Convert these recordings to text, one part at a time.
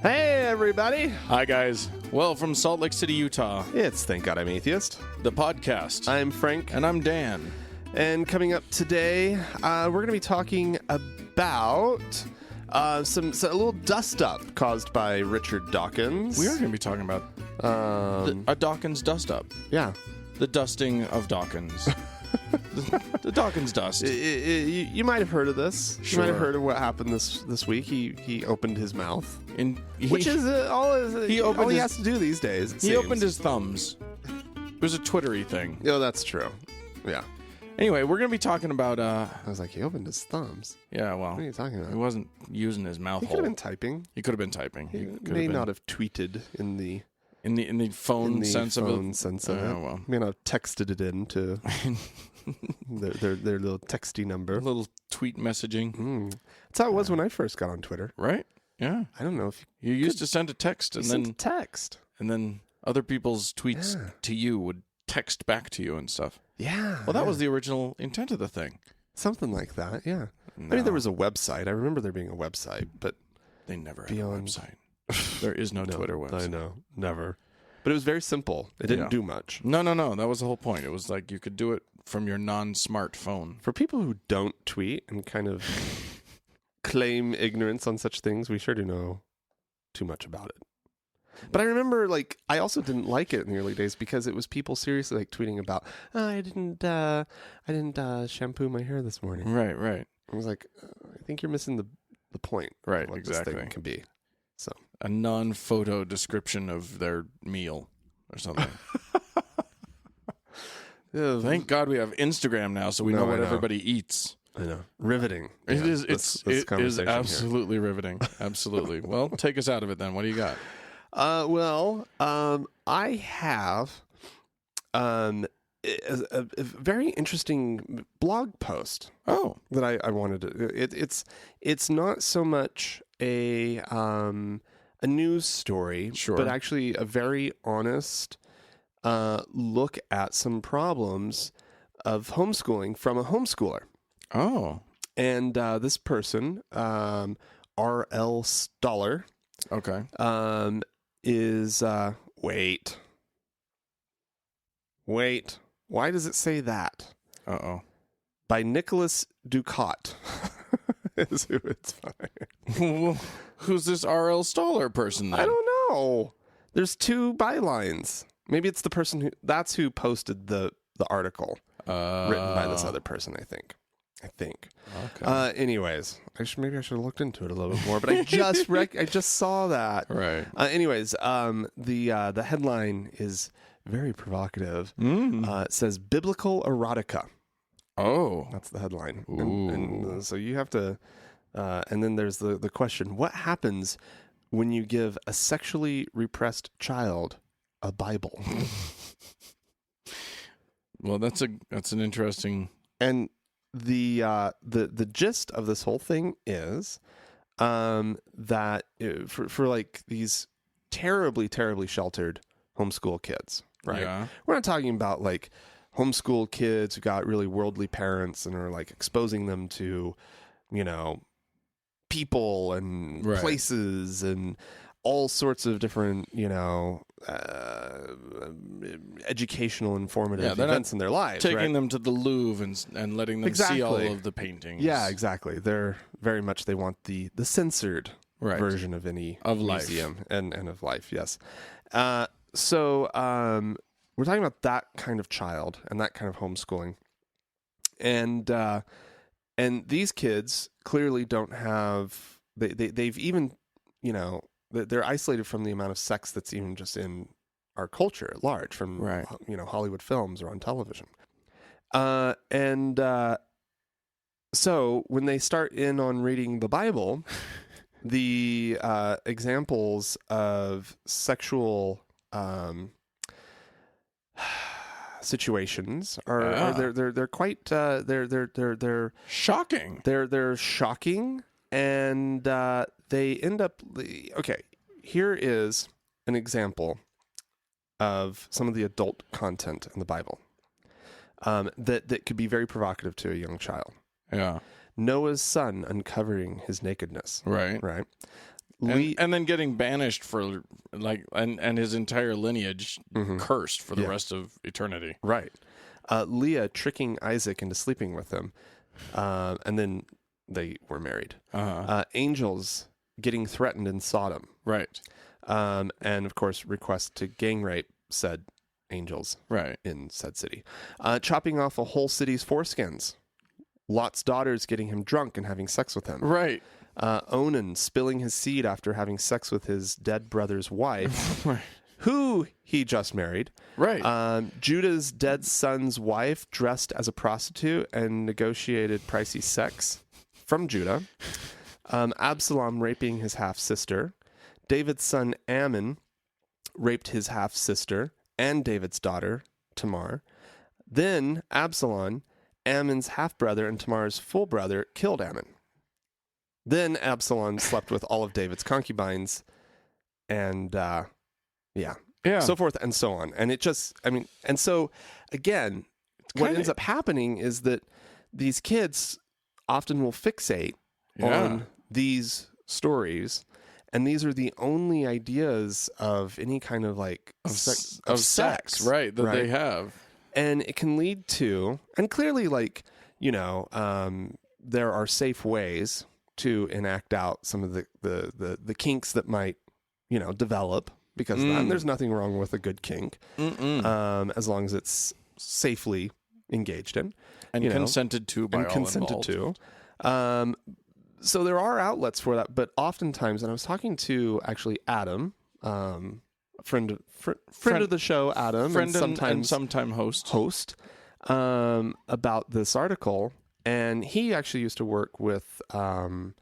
Hey, everybody. Hi, guys. Well, from Salt Lake City, Utah, It's Thank God I'm Atheist. the podcast. I'm Frank. And I'm Dan. And coming up today, we're going to be talking about a little dust-up caused by Richard Dawkins. We are going to be talking about a Dawkins dust-up. Yeah. The dusting of Dawkins. the Dawkins dust. You might have heard of this. Sure. You might have heard of what happened this week. He opened his mouth. Which is all he has to do these days, it He seems. opened his thumbs. It was a Twittery thing. Oh, that's true. Yeah. Anyway, we're going to be talking about... I was like, he opened his thumbs. Yeah, well... What are you talking about? He wasn't using his mouth He hole. could have been typing. He could have been typing. He may not have tweeted in the... In the phone sense of it. Sense of it. Well. May not have texted it in to their little texty number. A little tweet messaging. That's how it was when I first got on Twitter. Right? Yeah. I don't know if You used to send a text you and sent then... a text. And then other people's tweets to you would text back to you and stuff. Yeah. Well, that was the original intent of the thing. something like that. Yeah. No. I mean, there was a website. I remember there being a website, but They never had Beyond- a website. There is no Twitter website. I know, never. But it was very simple. It didn't Yeah. do much. No. That was the whole point. It was like you could do it from your non-smart phone. For people who don't tweet and kind of claim ignorance on such things, we sure do know too much about it. But I remember, I also didn't like it in the early days because it was people seriously tweeting about, I didn't shampoo my hair this morning. Right. I was like, I think you're missing the point. Right, of what exactly. This thing can be. So A non-photo description of their meal or something. Thank God we have Instagram now, so we know what everybody eats. I know. Riveting. It Yeah, is. this It is conversation here. absolutely riveting. Absolutely. Well, take us out of it then. What do you got? I have a very interesting blog post Oh, that I wanted to. It's not so much a news story, Sure. but actually a very honest look at some problems of homeschooling from a homeschooler. oh, And this person, R.L. Stoller, okay. is wait. Why does it say that? Uh-oh. By Nicholas Ducat is who it's by. Who's this R.L. Stoller person then? I don't know. There's two bylines. Maybe it's the person who posted the article written by this other person, I think. Okay. Anyways, maybe I should have looked into it a little bit more, but I just I just saw that. Right. Anyways, the headline is very provocative. It says biblical erotica. Oh. That's the headline. Ooh. And so you have to, and then there's the question: what happens when you give a sexually repressed child a Bible? Well, that's an interesting. And the gist of this whole thing is that for these terribly sheltered homeschool kids, right? Yeah. We're not talking about homeschool kids who got really worldly parents and are exposing them to, people and Right. places and all sorts of different, educational, informative Yeah, they're events in their lives. Taking right? them to the Louvre and letting them see all Exactly. of the paintings. Yeah, exactly. They're very much, they want the censored Right. version of any Of life. museum and of life, yes. So we're talking about that kind of child and that kind of homeschooling. And these kids clearly don't have, they've even, they're isolated from the amount of sex that's even just in our culture at large from, Right. Hollywood films or on television. So when they start in on reading the Bible, the examples of sexual situations they're quite they're Shocking. they're shocking, and they end up. Okay, here is an example of some of the adult content in the Bible that could be very provocative to a young child. Yeah. Noah's son uncovering his nakedness. Right. Right. and then getting banished for and his entire lineage cursed for the rest of eternity. Right. Leah tricking Isaac into sleeping with him, and then they were married. Angels getting threatened in Sodom. Right. And of course, request to gang rape said angels in said city. Chopping off a whole city's foreskins. Lot's daughters getting him drunk and having sex with him. Right. Onan spilling his seed after having sex with his dead brother's wife, who he just married. Right. Judah's dead son's wife dressed as a prostitute and negotiated pricey sex from Judah. Absalom raping his half-sister. David's son Ammon raped his half-sister and David's daughter, Tamar. Then Absalom, Ammon's half-brother and Tamar's full brother, killed Ammon. Then Absalom slept with all of David's concubines, and so forth and so on. And it just, and so again, what ends up happening is that these kids often will fixate on these stories, and these are the only ideas of any kind of sex, right? That they have, and it can lead to, and clearly, there are safe ways to enact out some of the kinks that might, develop because of that. And there's nothing wrong with a good kink, as long as it's safely engaged in and consented to by all involved. So there are outlets for that, but oftentimes, and I was talking to actually Adam, friend of the show, Adam, and sometime host, about this article. And he actually used to work with child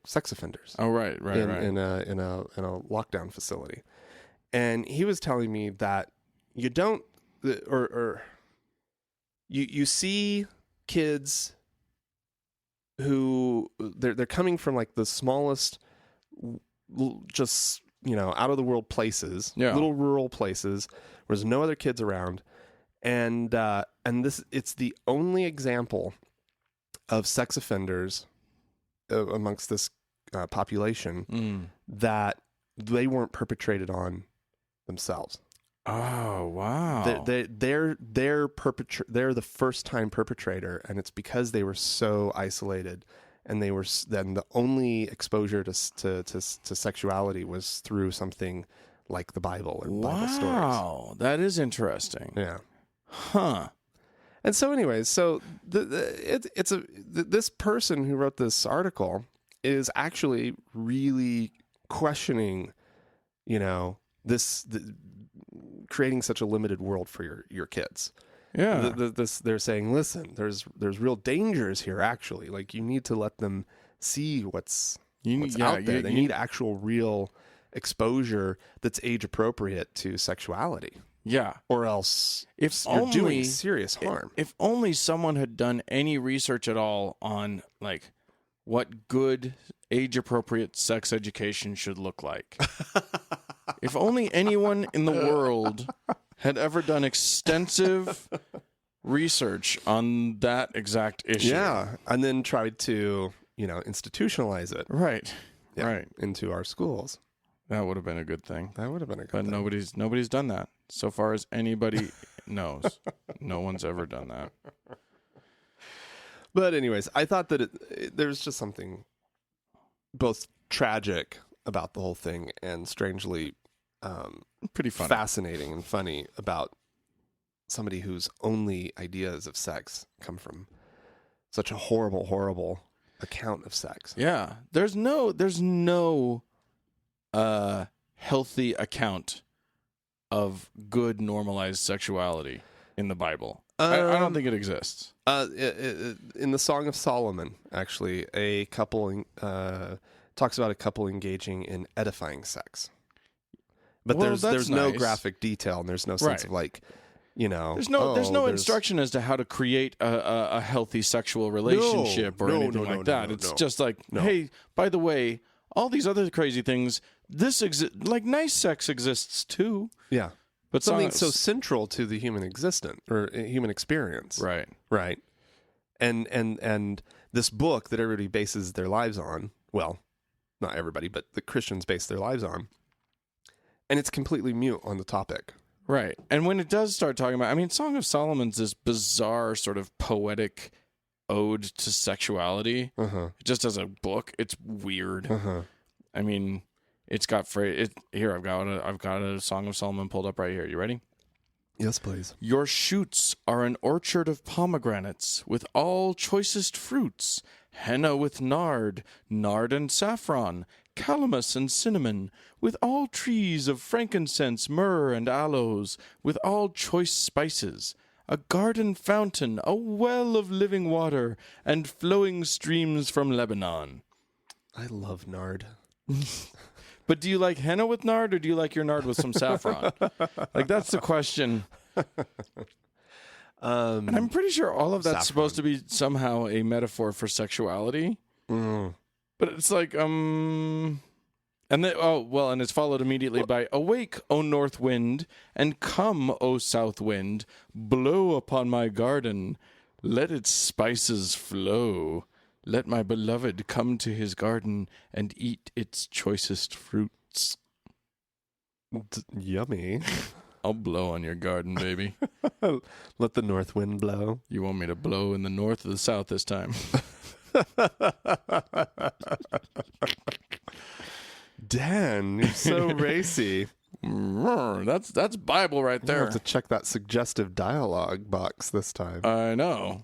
sex offenders. Oh, right. In a lockdown facility, and he was telling me that you don't, you see kids who they're coming from the smallest, just out of the world places, little rural places where there's no other kids around. And it's the only example of sex offenders amongst this population that they weren't perpetrated on themselves. Oh, wow! They're the first time perpetrator, and it's because they were so isolated, and they were then the only exposure to sexuality was through something like the Bible or Bible stories. Wow, that is interesting. Yeah. Huh. And so anyways, this person who wrote this article is actually really questioning, creating such a limited world for your kids. Yeah. They're saying, listen, there's real dangers here, actually. You need to let them see what's out there. They need actual real exposure that's age appropriate to sexuality. Yeah. Or else you're doing serious harm. If only someone had done any research at all on what good age-appropriate sex education should look like. If only anyone in the world had ever done extensive research on that exact issue. Yeah. And then tried to, institutionalize it. Right. Yeah, right. Into our schools. That would have been a good thing. But nobody's done that. So far as anybody knows. No one's ever done that. But anyways, I thought that there was just something both tragic about the whole thing and strangely pretty funny. Fascinating and funny about somebody whose only ideas of sex come from such a horrible, horrible account of sex. Yeah. There's no healthy account of good normalized sexuality in the Bible. I don't think it exists. In the Song of Solomon, actually, a couple talks about a couple engaging in edifying sex. But there's no graphic detail, and there's no sense of there's no instruction as to how to create a healthy sexual relationship or anything like that. It's just hey, by the way, all these other crazy things, nice sex exists too. Yeah. But something so central to the human existence or human experience. Right. Right. And this book that everybody bases their lives on, well, not everybody, but the Christians base their lives on. And it's completely mute on the topic. Right. And when it does start talking about, I mean, Song of Solomon's this bizarre sort of poetic ode to sexuality. Just as a book, it's weird. I mean, it's got here. I've got a Song of Solomon pulled up right here. You ready? Yes, please. Your shoots are an orchard of pomegranates with all choicest fruits, henna with nard and saffron, calamus and cinnamon, with all trees of frankincense, myrrh, and aloes, with all choice spices, a garden fountain, a well of living water, and flowing streams from Lebanon. I love nard. But do you like henna with nard, or do you like your nard with some saffron? Like, that's the question. And I'm pretty sure all of that's supposed to be somehow a metaphor for sexuality. But it's like, and it's followed immediately by, awake, O north wind, and come, O south wind, blow upon my garden, let its spices flow. Let my beloved come to his garden and eat its choicest fruits. Yummy. I'll blow on your garden, baby. Let the north wind blow. You want me to blow in the north or the south this time? Dan, you're so racy. That's Bible right there. I have to check that suggestive dialogue box this time. I know.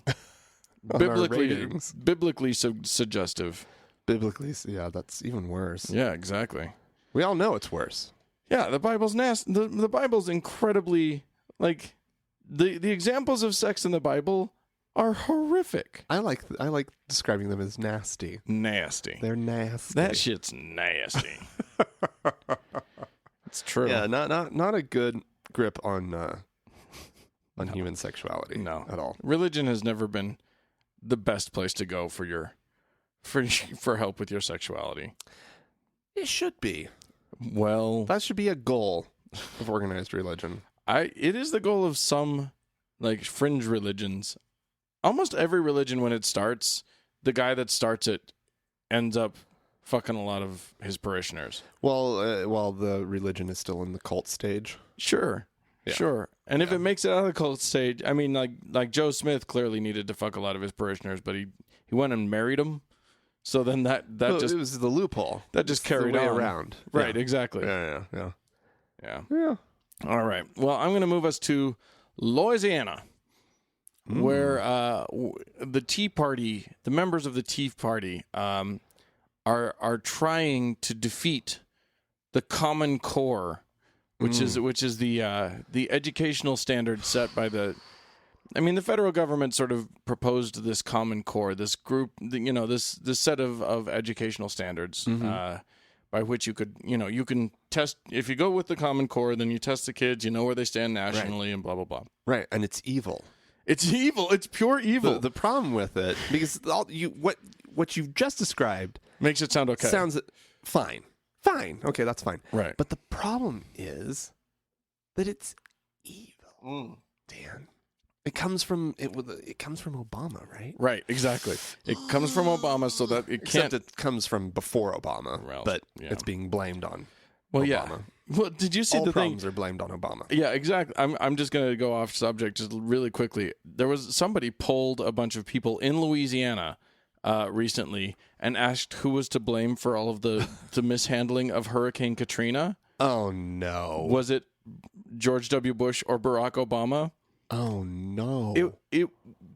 Biblically suggestive. Biblically, yeah, that's even worse. Yeah, exactly. We all know it's worse. Yeah, the Bible's nasty. The Bible's incredibly, like, the examples of sex in the Bible are horrific. I like describing them as nasty. Nasty. They're nasty. That shit's nasty. It's true. Yeah, not a good grip on human sexuality. No, at all. Religion has never been the best place to go for help with your sexuality. It should be. Well, that should be a goal of organized religion. It is the goal of some, like, fringe religions. Almost every religion, when it starts, the guy that starts it ends up fucking a lot of his parishioners. Well, while the religion is still in the cult stage. Sure. Yeah. Sure. And if it makes it out of the cult stage, I mean, like Joe Smith clearly needed to fuck a lot of his parishioners, but he went and married them. So then that just... It was the loophole. That just carried on. Around. Right, exactly. Yeah. All right. Well, I'm going to move us to Louisiana, where the Tea Party, the members of the Tea Party, are trying to defeat the Common Core, which is the educational standard set by the federal government sort of proposed this Common Core, this group, this set of educational standards by which you can test. If you go with the Common Core, then you test the kids, you know where they stand nationally, and blah blah blah. Right, and it's evil. It's evil. It's pure evil. The problem with it, because what you've just described makes it sound okay. Sounds fine. Fine. Okay, that's fine. Right. But the problem is that it's evil. Dan. It comes from Obama, right? Right, exactly. It comes from Obama, so that it can't. Except it comes from before Obama, well, but it's being blamed on Well, Obama. yeah. Well, did you see all the thing? problems are blamed on Obama. Yeah, exactly. I'm just going to go off subject just really quickly. There was somebody polled a bunch of people in Louisiana recently and asked who was to blame for all of the mishandling of Hurricane Katrina. Oh, no. Was it George W. Bush or Barack Obama? Oh, no.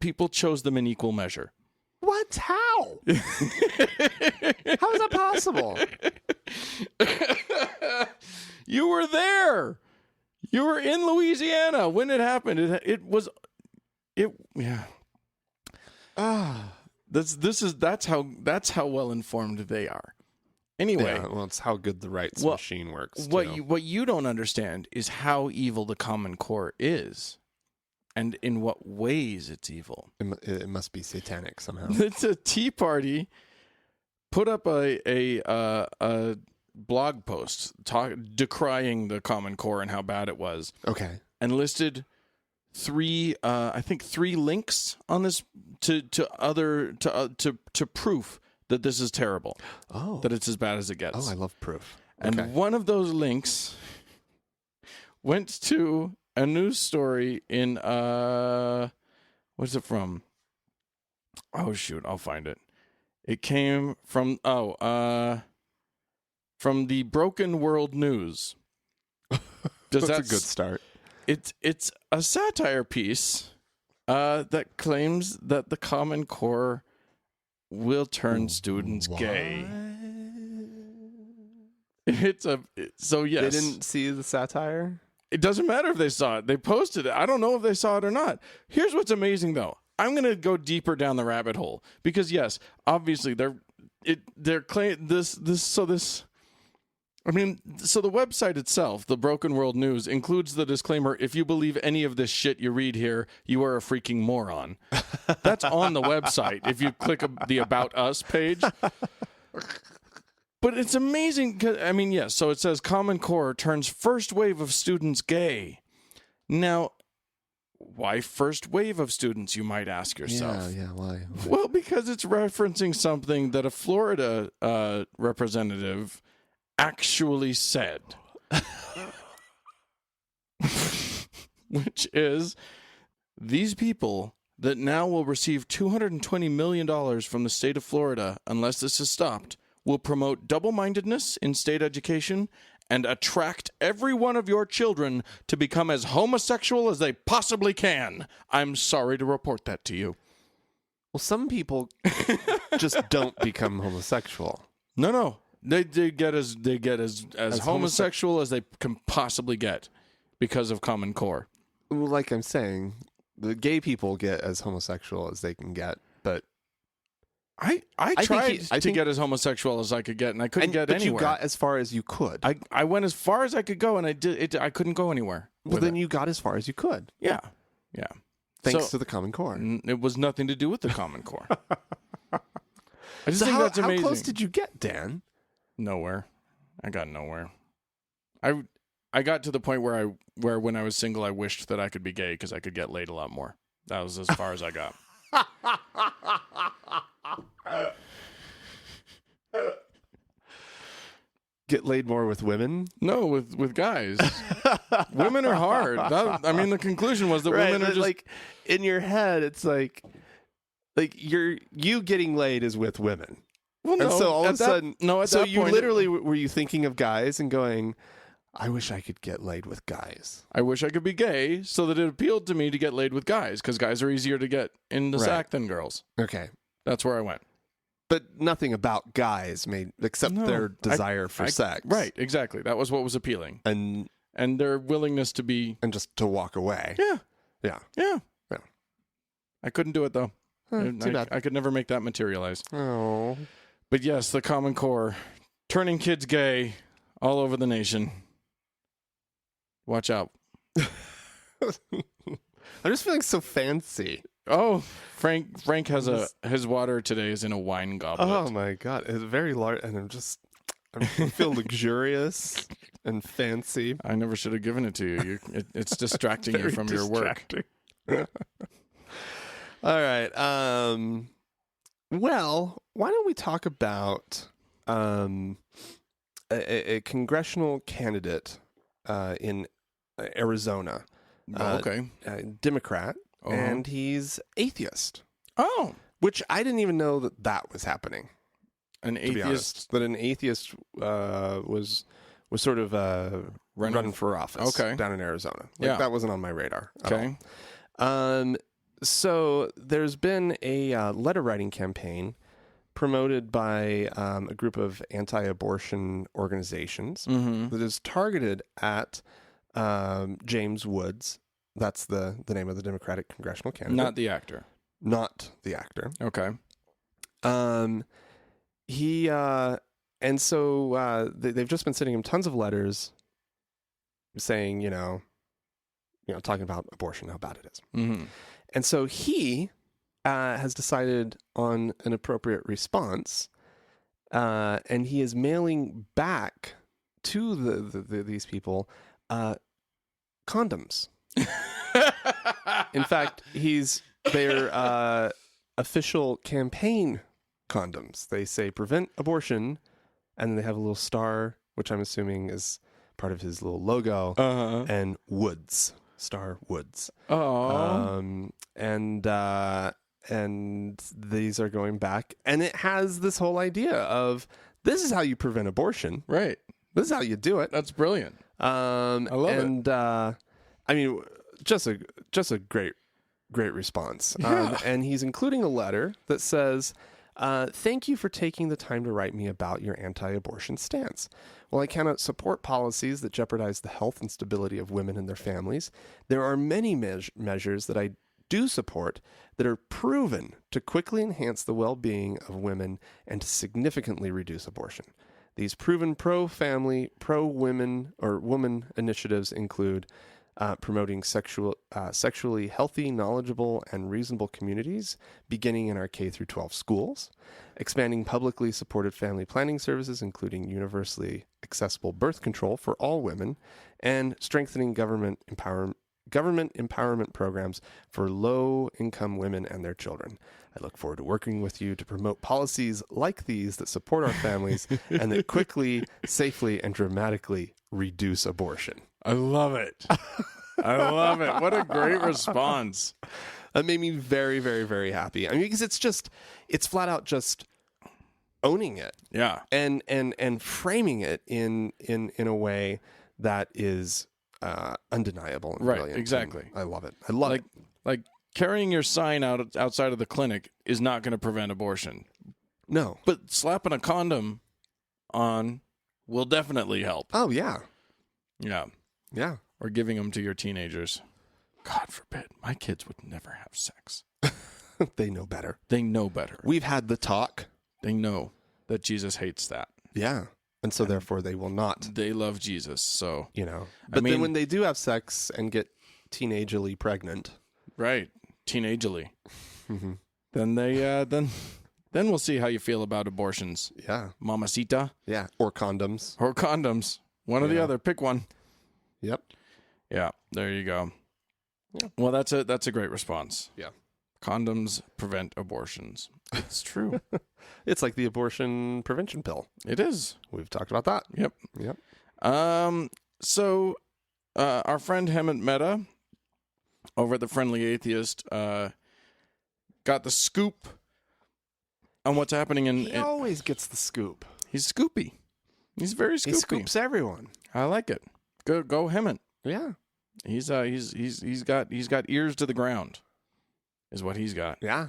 People chose them in equal measure. What? How? How is that possible? You were there. You were in Louisiana when it happened. Yeah. That's how well informed they are. Anyway, yeah, well, it's how good the rights machine works. What you don't understand is how evil the Common Core is, and in what ways it's evil. It must be satanic somehow. It's a Tea Party put up a blog post decrying the Common Core and how bad it was. Okay, and listed three links on this to proof that this is terrible, that it's as bad as it gets. Oh, I love proof. And Okay. one of those links went to a news story in, what's it from? Oh, shoot, I'll find it. It came from, from the Broken World News. That's a good start. It's a satire piece that claims that the Common Core will turn students gay. So yes. They didn't see the satire? It doesn't matter if they saw it. They posted it. I don't know if they saw it or not. Here's what's amazing though. I'm going to go deeper down the rabbit hole because yes, obviously so the website itself, the Broken World News, includes the disclaimer, if you believe any of this shit you read here, you are a freaking moron. That's on the website if you click the About Us page. But it's amazing. I mean, yes, so it says Common Core turns first wave of students gay. Now, why first wave of students, you might ask yourself? Yeah, why? Well, because it's referencing something that a Florida representative actually said. Which is, these people that now will receive $220 million from the state of Florida, unless this is stopped, will promote double-mindedness in state education and attract every one of your children to become as homosexual as they possibly can. I'm sorry to report that to you. Well, some people just don't become homosexual. No. They get as homosexual as they can possibly get because of Common Core. Well, like I'm saying, the gay people get as homosexual as they can get, but I tried to get as homosexual as I could get, and I couldn't get anywhere. But you got as far as you could. I went as far as I could go, and I couldn't go anywhere. Well, then you got as far as you could. Yeah. Thanks to the Common Core. It was nothing to do with the Common Core. I just think that's amazing. How close did you get, Dan? Nowhere. I got nowhere. I got to the point where when I was single, I wished that I could be gay because I could get laid a lot more. That was as far as I got. Get laid more with women? No, with guys. Women are hard. The conclusion was that women are just like in your head. It's like you getting laid is with women. Well, no. And so all of a sudden, so you literally were you thinking of guys and going, I wish I could get laid with guys. I wish I could be gay so that it appealed to me to get laid with guys because guys are easier to get in the sack than girls. Okay. That's where I went. But nothing about guys except their desire for sex. Right, exactly. That was what was appealing. And their willingness to be... And just to walk away. Yeah. I couldn't do it, though. Too bad. I could never make that materialize. Oh. But yes, the Common Core. Turning kids gay all over the nation. Watch out. I'm just feeling so fancy. Oh, Frank has his water today is in a wine goblet. Oh my God, it's very large, and I feel luxurious and fancy. I never should have given it to you. It's distracting you from your work. All right. Well, why don't we talk about a congressional candidate in Arizona? Okay. Democrat. And he's atheist. Oh. Which I didn't even know that was happening. An atheist? That an atheist was sort of running for office down in Arizona. That wasn't on my radar at all. So there's been a letter writing campaign promoted by a group of anti-abortion organizations that is targeted at James Woods. That's the name of the Democratic congressional candidate. Not the actor. Not the actor. Okay. He and so they've just been sending him tons of letters saying, talking about abortion, how bad it is. Mm-hmm. And so he has decided on an appropriate response, and he is mailing back to these people condoms. In fact, he's their official campaign condoms. They say prevent abortion, and then they have a little star, which I'm assuming is part of his little logo, and Woods, Star Woods. Oh. And these are going back, and it has this whole idea of this is how you prevent abortion. Right. This is how you do it. That's brilliant. I love it. And I mean, just a great response. Yeah. And he's including a letter that says, thank you for taking the time to write me about your anti-abortion stance. While I cannot support policies that jeopardize the health and stability of women and their families, there are many measures that I do support that are proven to quickly enhance the well-being of women and to significantly reduce abortion. These proven pro-family, pro-women, or woman initiatives include promoting sexually healthy, knowledgeable, and reasonable communities, beginning in our K-12 schools, expanding publicly supported family planning services, including universally accessible birth control for all women, and strengthening government empowerment programs for low-income women and their children. I look forward to working with you to promote policies like these that support our families and that quickly, safely, and dramatically reduce abortion. I love it. I love it. What a great response. That made me very, very, very happy. I mean, because it's flat out just owning it. Yeah. And framing it in a way that is undeniable and Right, brilliant. exactly. And I love it. I love it. Like carrying your sign outside of the clinic is not going to prevent abortion. No. But slapping a condom on will definitely help. Oh, yeah. Yeah. Yeah. Or giving them to your teenagers. God forbid. My kids would never have sex. They know better. They know better. We've had the talk. They know that Jesus hates that. Yeah. And so therefore they will not. They love Jesus, so. But then when they do have sex and get teenagely pregnant. Right. Teenagely. Then they, then we'll see how you feel about abortions. Yeah. Mamacita. Yeah. Or condoms. Or condoms. One or the other. Pick one. Yep. Yeah. There you go. Yeah. Well, that's a great response. Yeah. Condoms prevent abortions. It's true. It's like the abortion prevention pill. It is. We've talked about that. Yep. Yep. So, our friend Hemant Mehta over at the Friendly Atheist got the scoop on what's happening in. He always gets the scoop. He's scoopy. He's very scoopy. He scoops everyone. I like it. Go Hemant. Yeah. He's got ears to the ground, is what he's got. Yeah.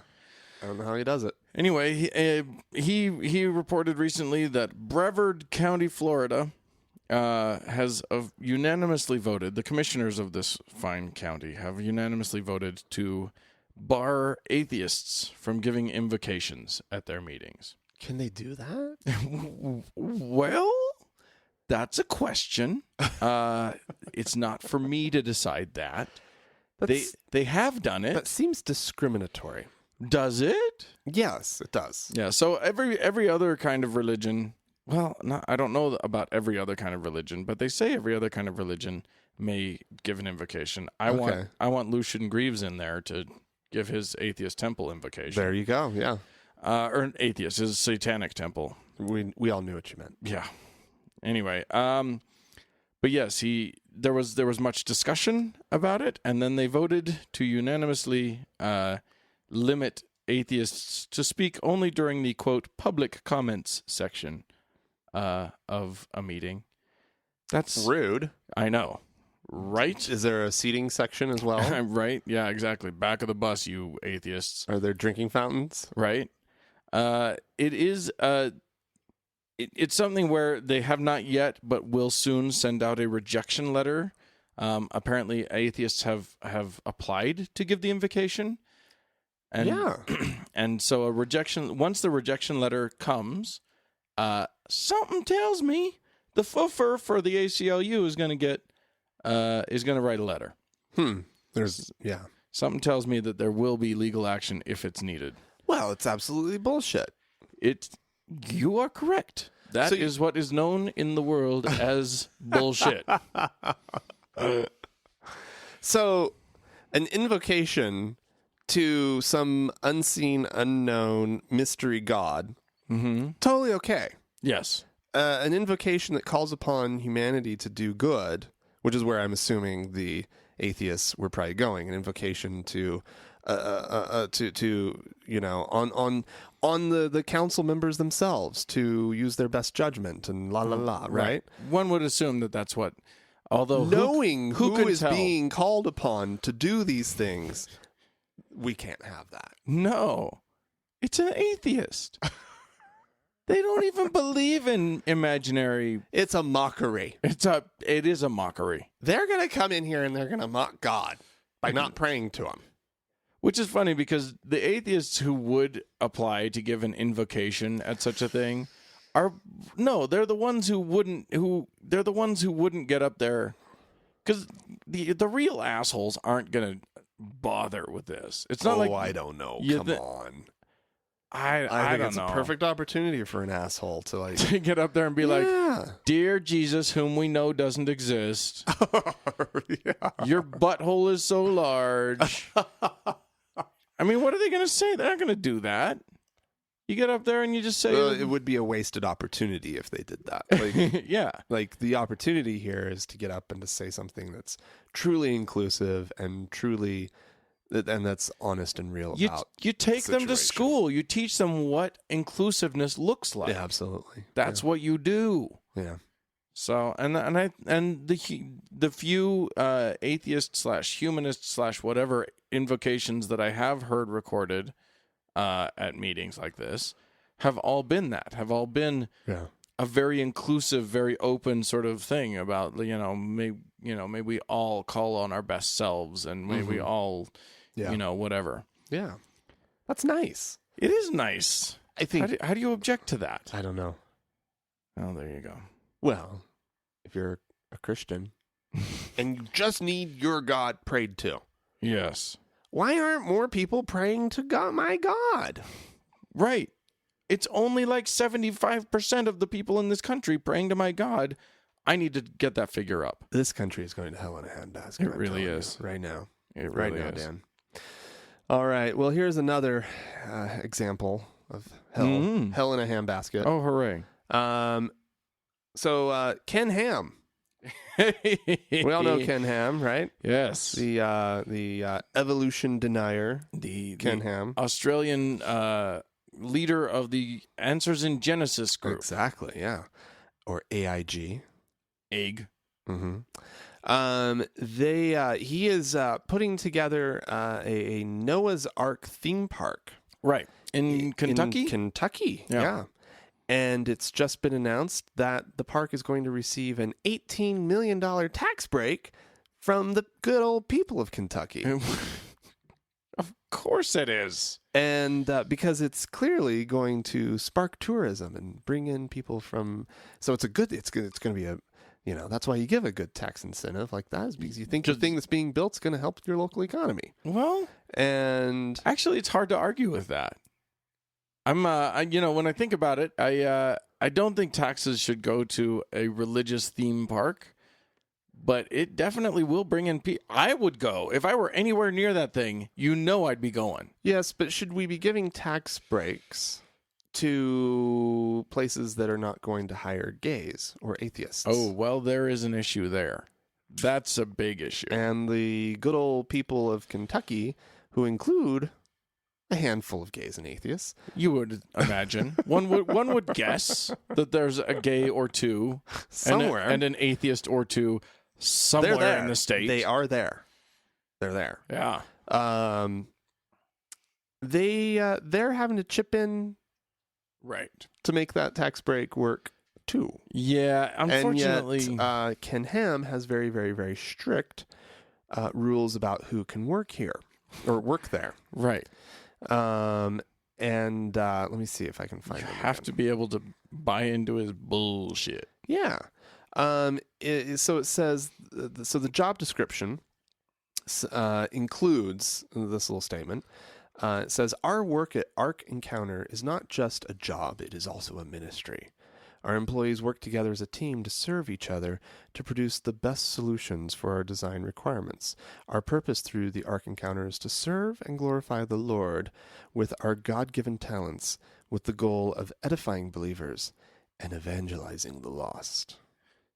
I don't know how he does it. Anyway, he reported recently that Brevard County, Florida, has unanimously voted. The commissioners of this fine county have unanimously voted to bar atheists from giving invocations at their meetings. Can they do that? Well, that's a question. It's not for me to decide that. They have done it. That seems discriminatory. Does it? Yes, it does. Yeah. So every other kind of religion. Well, I don't know about every other kind of religion, but they say every other kind of religion may give an invocation. I want Lucian Greaves in there to give his atheist temple invocation. There you go. Yeah. Or an atheist, his satanic temple. We all knew what you meant. Yeah. Anyway, but yes, there was much discussion about it, and then they voted to unanimously limit atheists to speak only during the, quote, public comments section of a meeting. That's rude. I know. Right? Is there a seating section as well? Right? Yeah, exactly. Back of the bus, you atheists. Are there drinking fountains? Right? It is... It's something where they have not yet, but will soon send out a rejection letter. Apparently, atheists have applied to give the invocation. And, yeah. And so once the rejection letter comes, something tells me the foofer for the ACLU is going to write a letter. Something tells me that there will be legal action if it's needed. Well, it's absolutely bullshit. You are correct. That is what is known in the world as bullshit. So, an invocation to some unseen, unknown mystery god, totally okay. Yes. An invocation that calls upon humanity to do good, which is where I'm assuming the atheists were probably going, an invocation to you know, on the council members themselves to use their best judgment and right? One would assume that that's what, although knowing who is tell? being called upon to do these things, we can't have that. No, it's an atheist. They don't even believe in imaginary. It's a mockery. It is a mockery. They're going to come in here and they're going to mock God by not praying to him. Which is funny because the atheists who would apply to give an invocation at such a thing they're the ones who wouldn't get up there, because the real assholes aren't going to bother with this. It's not I don't know. Come on. I think don't it's know. a perfect opportunity for an asshole to like to get up there and be like, "Dear Jesus, whom we know doesn't exist, your butthole is so large." I mean, what are they going to say? They're not going to do that. You get up there and you just say... it would be a wasted opportunity if they did that. Like, yeah. Like, the opportunity here is to get up and to say something that's truly inclusive and truly... and that's honest and real about you take the them to situation. school. You teach them what inclusiveness looks like. Yeah, absolutely. That's what you do. Yeah. So, and the few atheist/humanist/ whatever invocations that I have heard recorded at meetings like this have all been a very inclusive, very open sort of thing about, may we all call on our best selves and may we all, whatever. Yeah. That's nice. It is nice. I think. How do you object to that? I don't know. Oh, there you go. Well, if you're a Christian and you just need your God prayed to. Yes. Why aren't more people praying to God, my God? Right. It's only like 75% of the people in this country praying to my God. I need to get that figure up. This country is going to hell in a handbasket. It really is. Right now. It really is. Dan. All right. Well, here's another example of hell. Hell in a handbasket. Oh, hooray. So Ken Ham. We all know Ken Ham, right? Yes. The evolution denier, Ken Ham. Australian leader of the Answers in Genesis group. Exactly, yeah. Or AIG. Egg. Mm-hmm. He is putting together a Noah's Ark theme park. Right. In Kentucky? In Kentucky, yeah. And it's just been announced that the park is going to receive an $18 million tax break from the good old people of Kentucky. Of course it is. And because it's clearly going to spark tourism and bring in people from... So it's going to be a... that's why you give a good tax incentive like that, is because you think the thing that's being built is going to help your local economy. Well, and actually, it's hard to argue with that. When I think about it, I don't think taxes should go to a religious theme park, but it definitely will bring in people. I would go if I were anywhere near that thing. I'd be going. Yes, but should we be giving tax breaks to places that are not going to hire gays or atheists? Oh, well, there is an issue there. That's a big issue. And the good old people of Kentucky, who include a handful of gays and atheists. You would imagine. one would guess that there's a gay or two somewhere and an atheist or two somewhere in the state. They are there. They're there. Yeah. They're having to chip in, right, to make that tax break work too. Yeah, unfortunately, and yet, Ken Ham has very, very, very strict rules about who can work here or work there. Right. Let me see if I can find it. You have to be able to buy into his bullshit. Yeah. So it says, so the job description includes this little statement. It says, our work at Ark Encounter is not just a job, it is also a ministry. Our employees work together as a team to serve each other to produce the best solutions for our design requirements. Our purpose through the Ark Encounter is to serve and glorify the Lord with our God-given talents, with the goal of edifying believers and evangelizing the lost.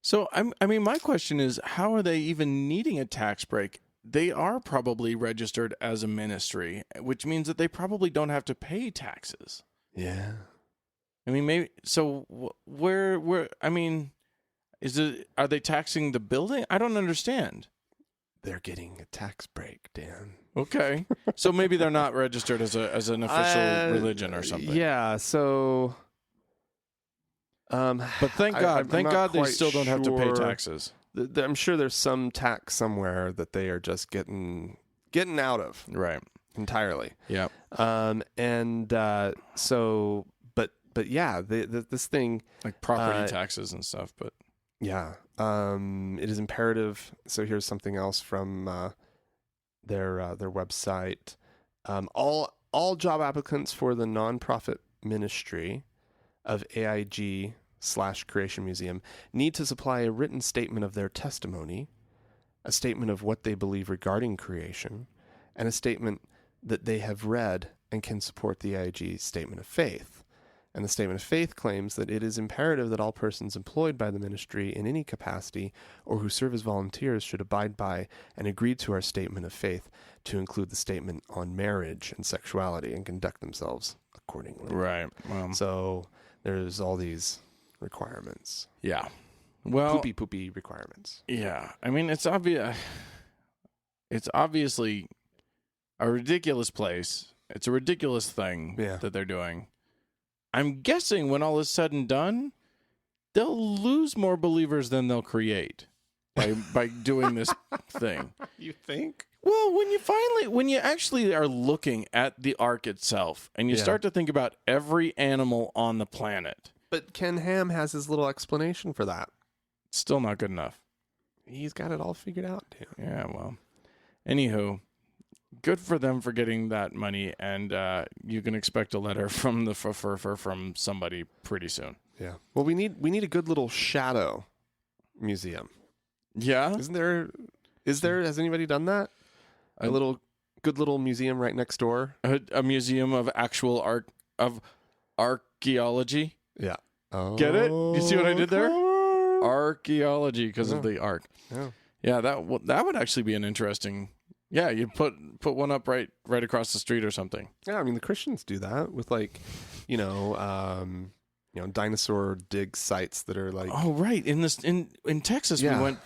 So, I mean, my question is, how are they even needing a tax break? They are probably registered as a ministry, which means that they probably don't have to pay taxes. Yeah. I mean, maybe, so where, I mean, are they taxing the building? I don't understand. They're getting a tax break, Dan. Okay. So maybe they're not registered as an official religion or something. Yeah, so... but thank God they still don't have to pay taxes. I'm sure there's some tax somewhere that they are just getting out of. Right. Entirely. Yeah. So... But yeah, this thing... Like property taxes and stuff, but... Yeah. It is imperative. So here's something else from their website. All job applicants for the nonprofit ministry of AIG/Creation Museum need to supply a written statement of their testimony, a statement of what they believe regarding creation, and a statement that they have read and can support the AIG statement of faith. And the statement of faith claims that it is imperative that all persons employed by the ministry in any capacity or who serve as volunteers should abide by and agree to our statement of faith to include the statement on marriage and sexuality and conduct themselves accordingly. Right. So there's all these requirements. Yeah. Well, poopy requirements. Yeah. I mean, it's obvious. It's obviously a ridiculous place. It's a ridiculous thing that they're doing. I'm guessing when all is said and done, they'll lose more believers than they'll create by doing this thing. You think? Well, when you actually are looking at the ark itself and you start to think about every animal on the planet. But Ken Ham has his little explanation for that. Still not good enough. He's got it all figured out, too. Yeah, well. Anywho, good for them for getting that money, and you can expect a letter from the from somebody pretty soon. Yeah. Well, we need a good little shadow museum. Yeah. Isn't there? Has anybody done that? A good little museum right next door. A museum of actual archaeology. Yeah. Oh, get it? You see what I did there? clever. Archaeology because of the ark. Yeah. Yeah. That would actually be an interesting. Yeah, you put one up right across the street or something. Yeah, I mean the Christians do that with dinosaur dig sites that are like. Oh right, in Texas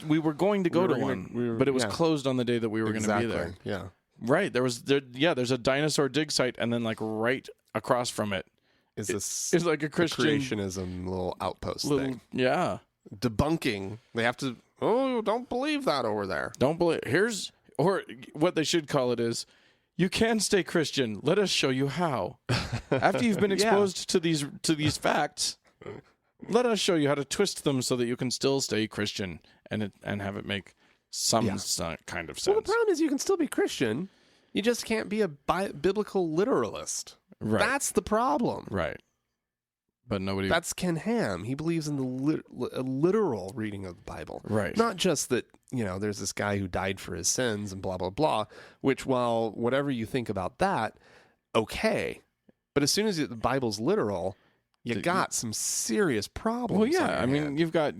we were going to go to one, but it was closed on the day that we were going to be there. Yeah, right. There's a dinosaur dig site, and then like right across from it is like a Christian creationism little outpost thing. Yeah, debunking. They have to. Oh, don't believe that over there. Don't believe. Or what they should call it is, you can stay Christian. Let us show you how. After you've been exposed to these facts, let us show you how to twist them so that you can still stay Christian and have it make some kind of sense. Well, the problem is you can still be Christian. You just can't be a biblical literalist. Right. That's the problem. Right. But nobody... That's Ken Ham. He believes in the literal reading of the Bible. Right. Not just that, there's this guy who died for his sins and blah, blah, blah, which, while whatever you think about that, okay. But as soon as the Bible's literal, you got some serious problems. Well, yeah. I mean, you've got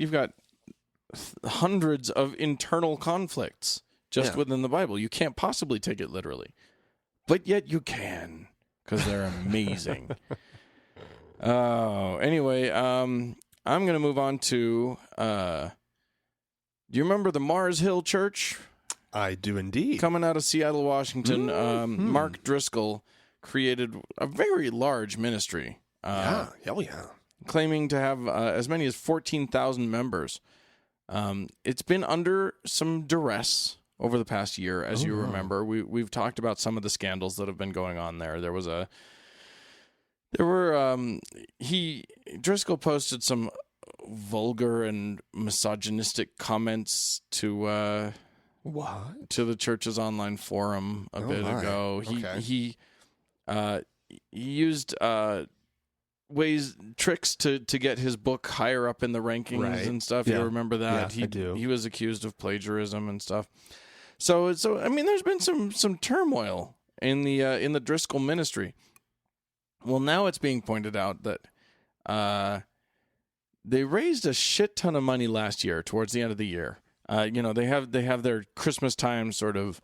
hundreds of internal conflicts just within the Bible. You can't possibly take it literally. But yet you can, because they're amazing. Oh, anyway, I'm going to move on to, do you remember the Mars Hill Church? I do indeed. Coming out of Seattle, Washington, Mark Driscoll created a very large ministry. Hell yeah. Claiming to have as many as 14,000 members. It's been under some duress over the past year, as you remember. We've talked about some of the scandals that have been going on there. Driscoll posted some vulgar and misogynistic comments to the church's online forum a bit ago. He used tricks to get his book higher up in the rankings and stuff. Yeah. You remember that? Yeah, I do. He was accused of plagiarism and stuff. So I mean, there's been some turmoil in the Driscoll ministry. Well, now it's being pointed out that they raised a shit ton of money last year towards the end of the year. They have their Christmas time sort of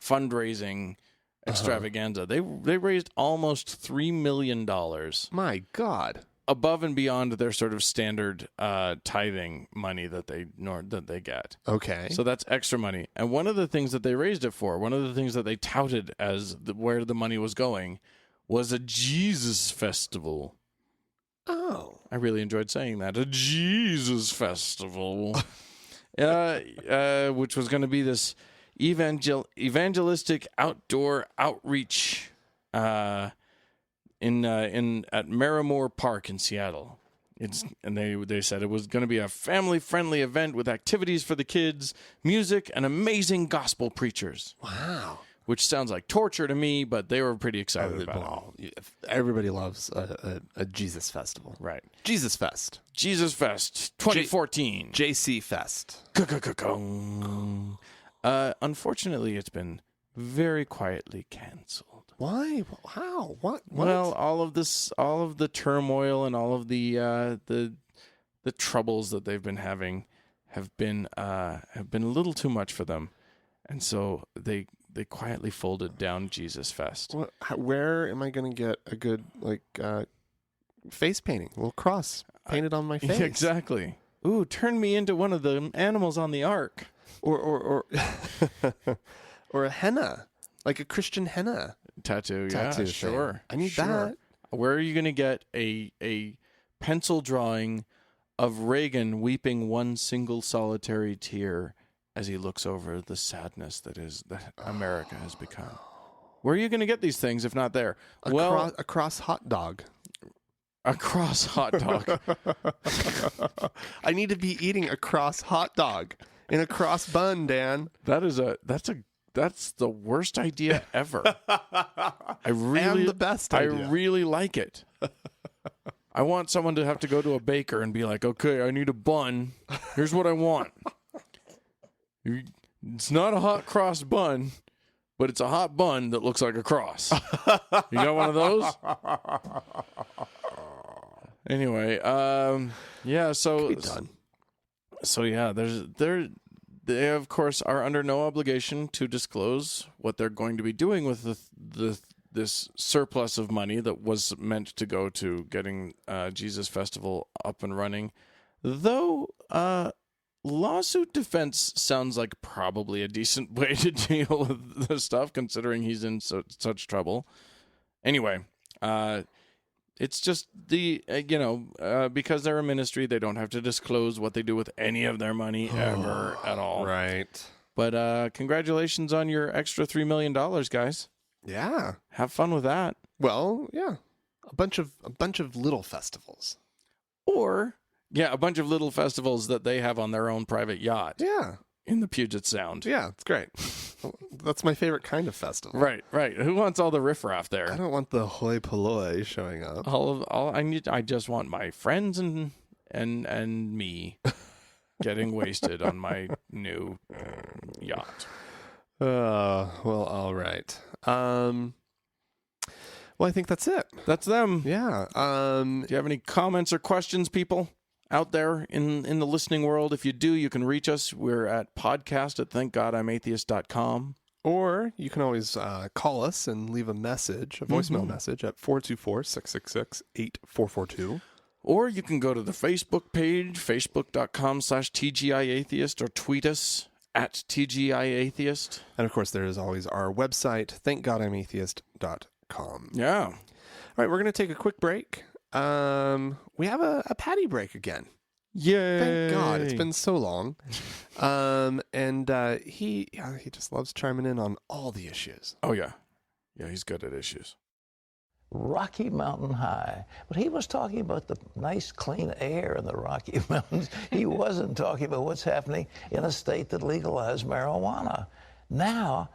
fundraising extravaganza. They raised almost $3 million. My God. Above and beyond their sort of standard tithing money that they get. Okay. So that's extra money. And one of the things that they raised it for, one of the things that they touted as where the money was going, was a Jesus festival. Oh. I really enjoyed saying that. A Jesus festival. Which was going to be this evangelistic outdoor outreach at Merrimore Park in Seattle. They said it was going to be a family-friendly event with activities for the kids, music, and amazing gospel preachers. Wow. Which sounds like torture to me, but they were pretty excited about it. Everybody loves a Jesus festival. Right. Jesus Fest. Jesus Fest 2014. JC Fest. Unfortunately, it's been very quietly canceled. Why? How? What? Well, all of the turmoil and all of the troubles that they've been having have been a little too much for them, and so they quietly folded down Jesus Fest. Where am I going to get a good face painting? A little cross painted on my face. Exactly. Ooh, turn me into one of the animals on the ark. Or or a henna, like a Christian henna tattoo. Yeah, sure. Thing. I need that. Where are you going to get a pencil drawing of Reagan weeping one single solitary tear as he looks over the sadness that America has become? Where are you going to get these things if not there? A cross hot dog. A cross hot dog. I need to be eating a cross hot dog in a cross bun, Dan. That's the worst idea ever. And the best idea. I really like it. I want someone to have to go to a baker and be like, okay, I need a bun. Here's what I want. It's not a hot cross bun, but it's a hot bun that looks like a cross. You got one of those? Anyway, yeah, so yeah, they of course are under no obligation to disclose what they're going to be doing with this surplus of money that was meant to go to getting Jesus Festival up and running. Though lawsuit defense sounds like probably a decent way to deal with the stuff, considering he's in such trouble. Anyway, it's just because they're a ministry, they don't have to disclose what they do with any of their money ever at all. Right. But congratulations on your extra $3 million, guys. Yeah. Have fun with that. Well, yeah. A bunch of little festivals. Or, yeah, a bunch of little festivals that they have on their own private yacht. Yeah. In the Puget Sound. Yeah, it's great. That's my favorite kind of festival. Right. Who wants all the riffraff there? I don't want the hoi polloi showing up. I just want my friends and me getting wasted on my new yacht. Well, all right. Well, I think that's it. That's them. Yeah. Do you have any comments or questions, people out there in the listening world? If you do, you can reach us. We're at podcast@thankgodimatheist.com. Or you can always call us and leave a message, a voicemail message at 424-666-8442. Or you can go to the Facebook page, facebook.com/TGIAtheist, or tweet us at TGIAtheist. And of course, there is always our website, thankgodimatheist.com. Yeah. All right, we're going to take a quick break. We have a patty break again. Yay. Thank God. It's been so long. He just loves chiming in on all the issues. Oh, yeah. Yeah, he's good at issues. Rocky Mountain High. But he was talking about the nice, clean air in the Rocky Mountains. He wasn't talking about what's happening in a state that legalized marijuana. Now,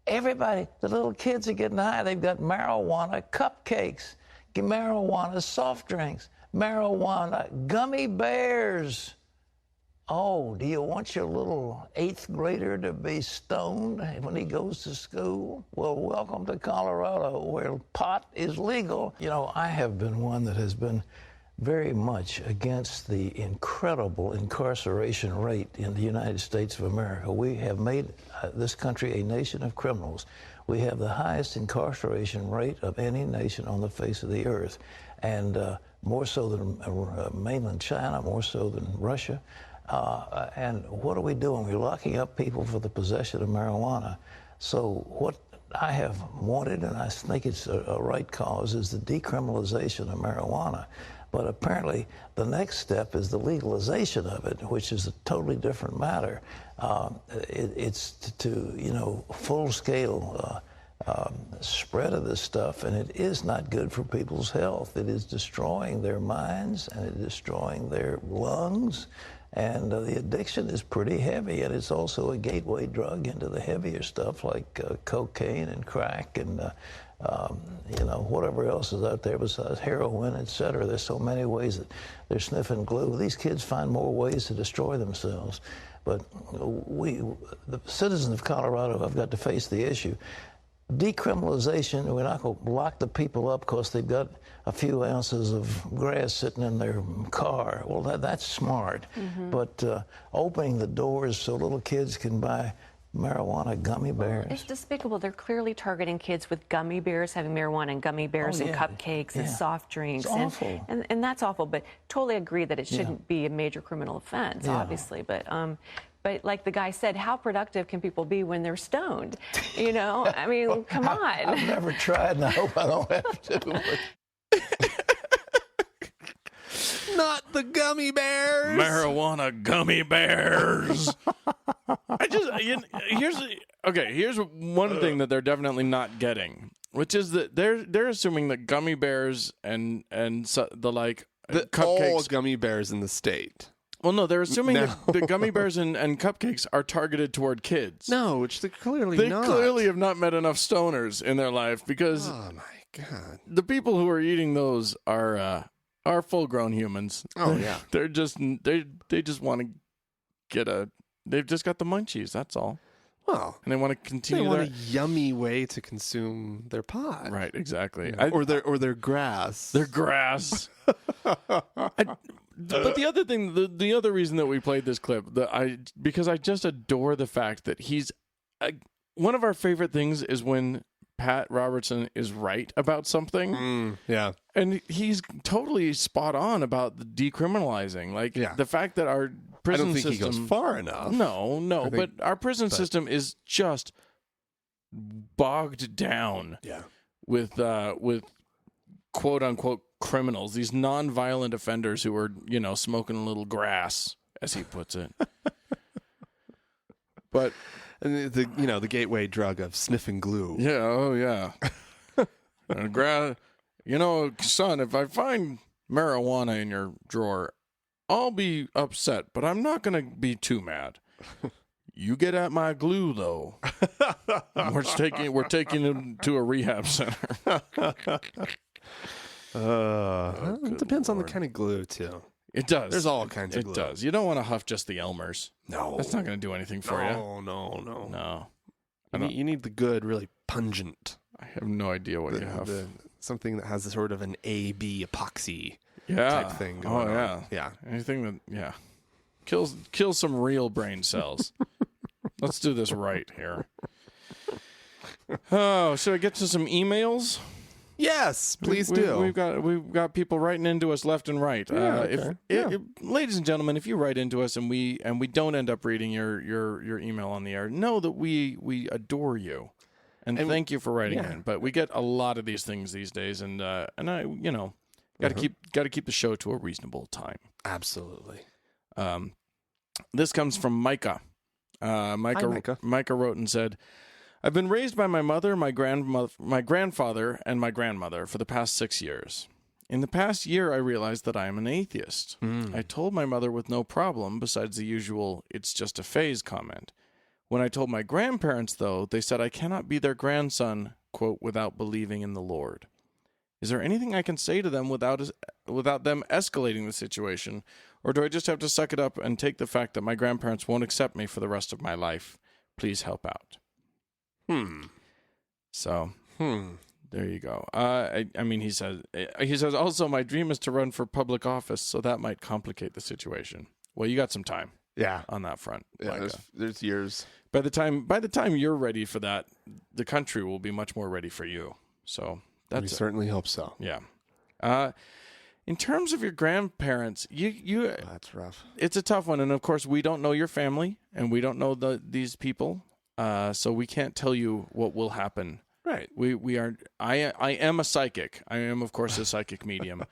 everybody, the little kids are getting high. They've got marijuana cupcakes. marijuana soft drinks, marijuana gummy bears. Oh, do you want your little 8th grader to be stoned when he goes to school? Well, welcome to Colorado, where pot is legal. You know, I have been one that has been very much against the incredible incarceration rate in the United States of America. We have made this country a nation of criminals. We have the highest incarceration rate of any nation on the face of the earth, and more so than mainland China, more so than Russia. And what are we doing? We're locking up people for the possession of marijuana. So what I have wanted, and I think it's a right cause, is the decriminalization of marijuana. But apparently the next step is the legalization of it, which is a totally different matter. It's to, you know, full-scale spread of this stuff, and it is not good for people's health. It is destroying their minds, and it is destroying their lungs. And the addiction is pretty heavy, and it's also a gateway drug into the heavier stuff like cocaine and crack and, you know, whatever else is out there besides heroin, et cetera. There's so many ways that they're sniffing glue. These kids find more ways to destroy themselves. But we, the citizens of Colorado, have got to face the issue. Decriminalization, we're not going to lock the people up because they've got a few ounces of grass sitting in their car. Well, that's smart. But opening the doors so little kids can buy marijuana gummy bears. It's despicable. They're clearly targeting kids with gummy bears, having marijuana and gummy bears and cupcakes and soft drinks. It's awful. And that's awful, but totally agree that it shouldn't be a major criminal offense, obviously. But like the guy said, how productive can people be when they're stoned? You know, I mean, come on. I've never tried, and I hope I don't have to. Not the gummy bears. Marijuana gummy bears. Here's one thing that they're definitely not getting, which is that they're assuming that gummy bears and cupcakes, all gummy bears in the state. Well, no, they're assuming that the gummy bears and cupcakes are targeted toward kids. No, which they clearly not. They clearly have not met enough stoners in their life, because oh my God, the people who are eating those are full-grown humans. Oh yeah, they just want to get they've just got the munchies. That's all. Well, and they want to continue. They want a yummy way to consume their pot, right? Exactly. Yeah. Or their grass. Their grass. But the other thing, the other reason that we played this clip, because I just adore the fact that he's one of our favorite things is when Pat Robertson is right about something. Yeah. And he's totally spot on about the decriminalizing. Like the fact that our prison system, I don't think he goes far enough. No, but our prison system is just bogged down. Yeah. With quote unquote criminals, these non-violent offenders who are, you know, smoking a little grass, as he puts it. But and the gateway drug of sniffing glue. Yeah, oh yeah. And you know, son, if I find marijuana in your drawer, I'll be upset, but I'm not going to be too mad. You get at my glue, though. We're taking him to a rehab center. It depends on the kind of glue, too. It does. There's all kinds of glue. It does. You don't want to huff just the Elmers. No. That's not going to do anything for you. No. You need the good, really pungent. I have no idea what you huff. Something that has a sort of an A-B epoxy type thing going on. Yeah. Anything that, kills some real brain cells. Let's do this right here. Oh, should I get to some emails? Yes, please do. We've got people writing into us left and right. If, ladies and gentlemen, if you write into us and we don't end up reading your email on the air, know that we adore you and thank you for writing in. But we get a lot of these things these days, and I got to keep the show to a reasonable time. Absolutely. This comes from Micah. Micah wrote and said, I've been raised by my mother, my grandfather, and my grandmother for the past 6 years. In the past year, I realized that I am an atheist. I told my mother with no problem, besides the usual, it's just a phase comment. When I told my grandparents, though, they said I cannot be their grandson, quote, without believing in the Lord. Is there anything I can say to them without them escalating the situation? Or do I just have to suck it up and take the fact that my grandparents won't accept me for the rest of my life? Please help out. So, there you go. I mean, he says also, my dream is to run for public office, so that might complicate the situation. Well, you got some time. Yeah. On that front. Yeah, there's years. By the time you're ready for that, the country will be much more ready for you. So we certainly hope so. Yeah. In terms of your grandparents, you that's rough. It's a tough one, and of course we don't know your family, and we don't know these people, so we can't tell you what will happen. Right. We are. I am a psychic. I am, of course, a psychic medium.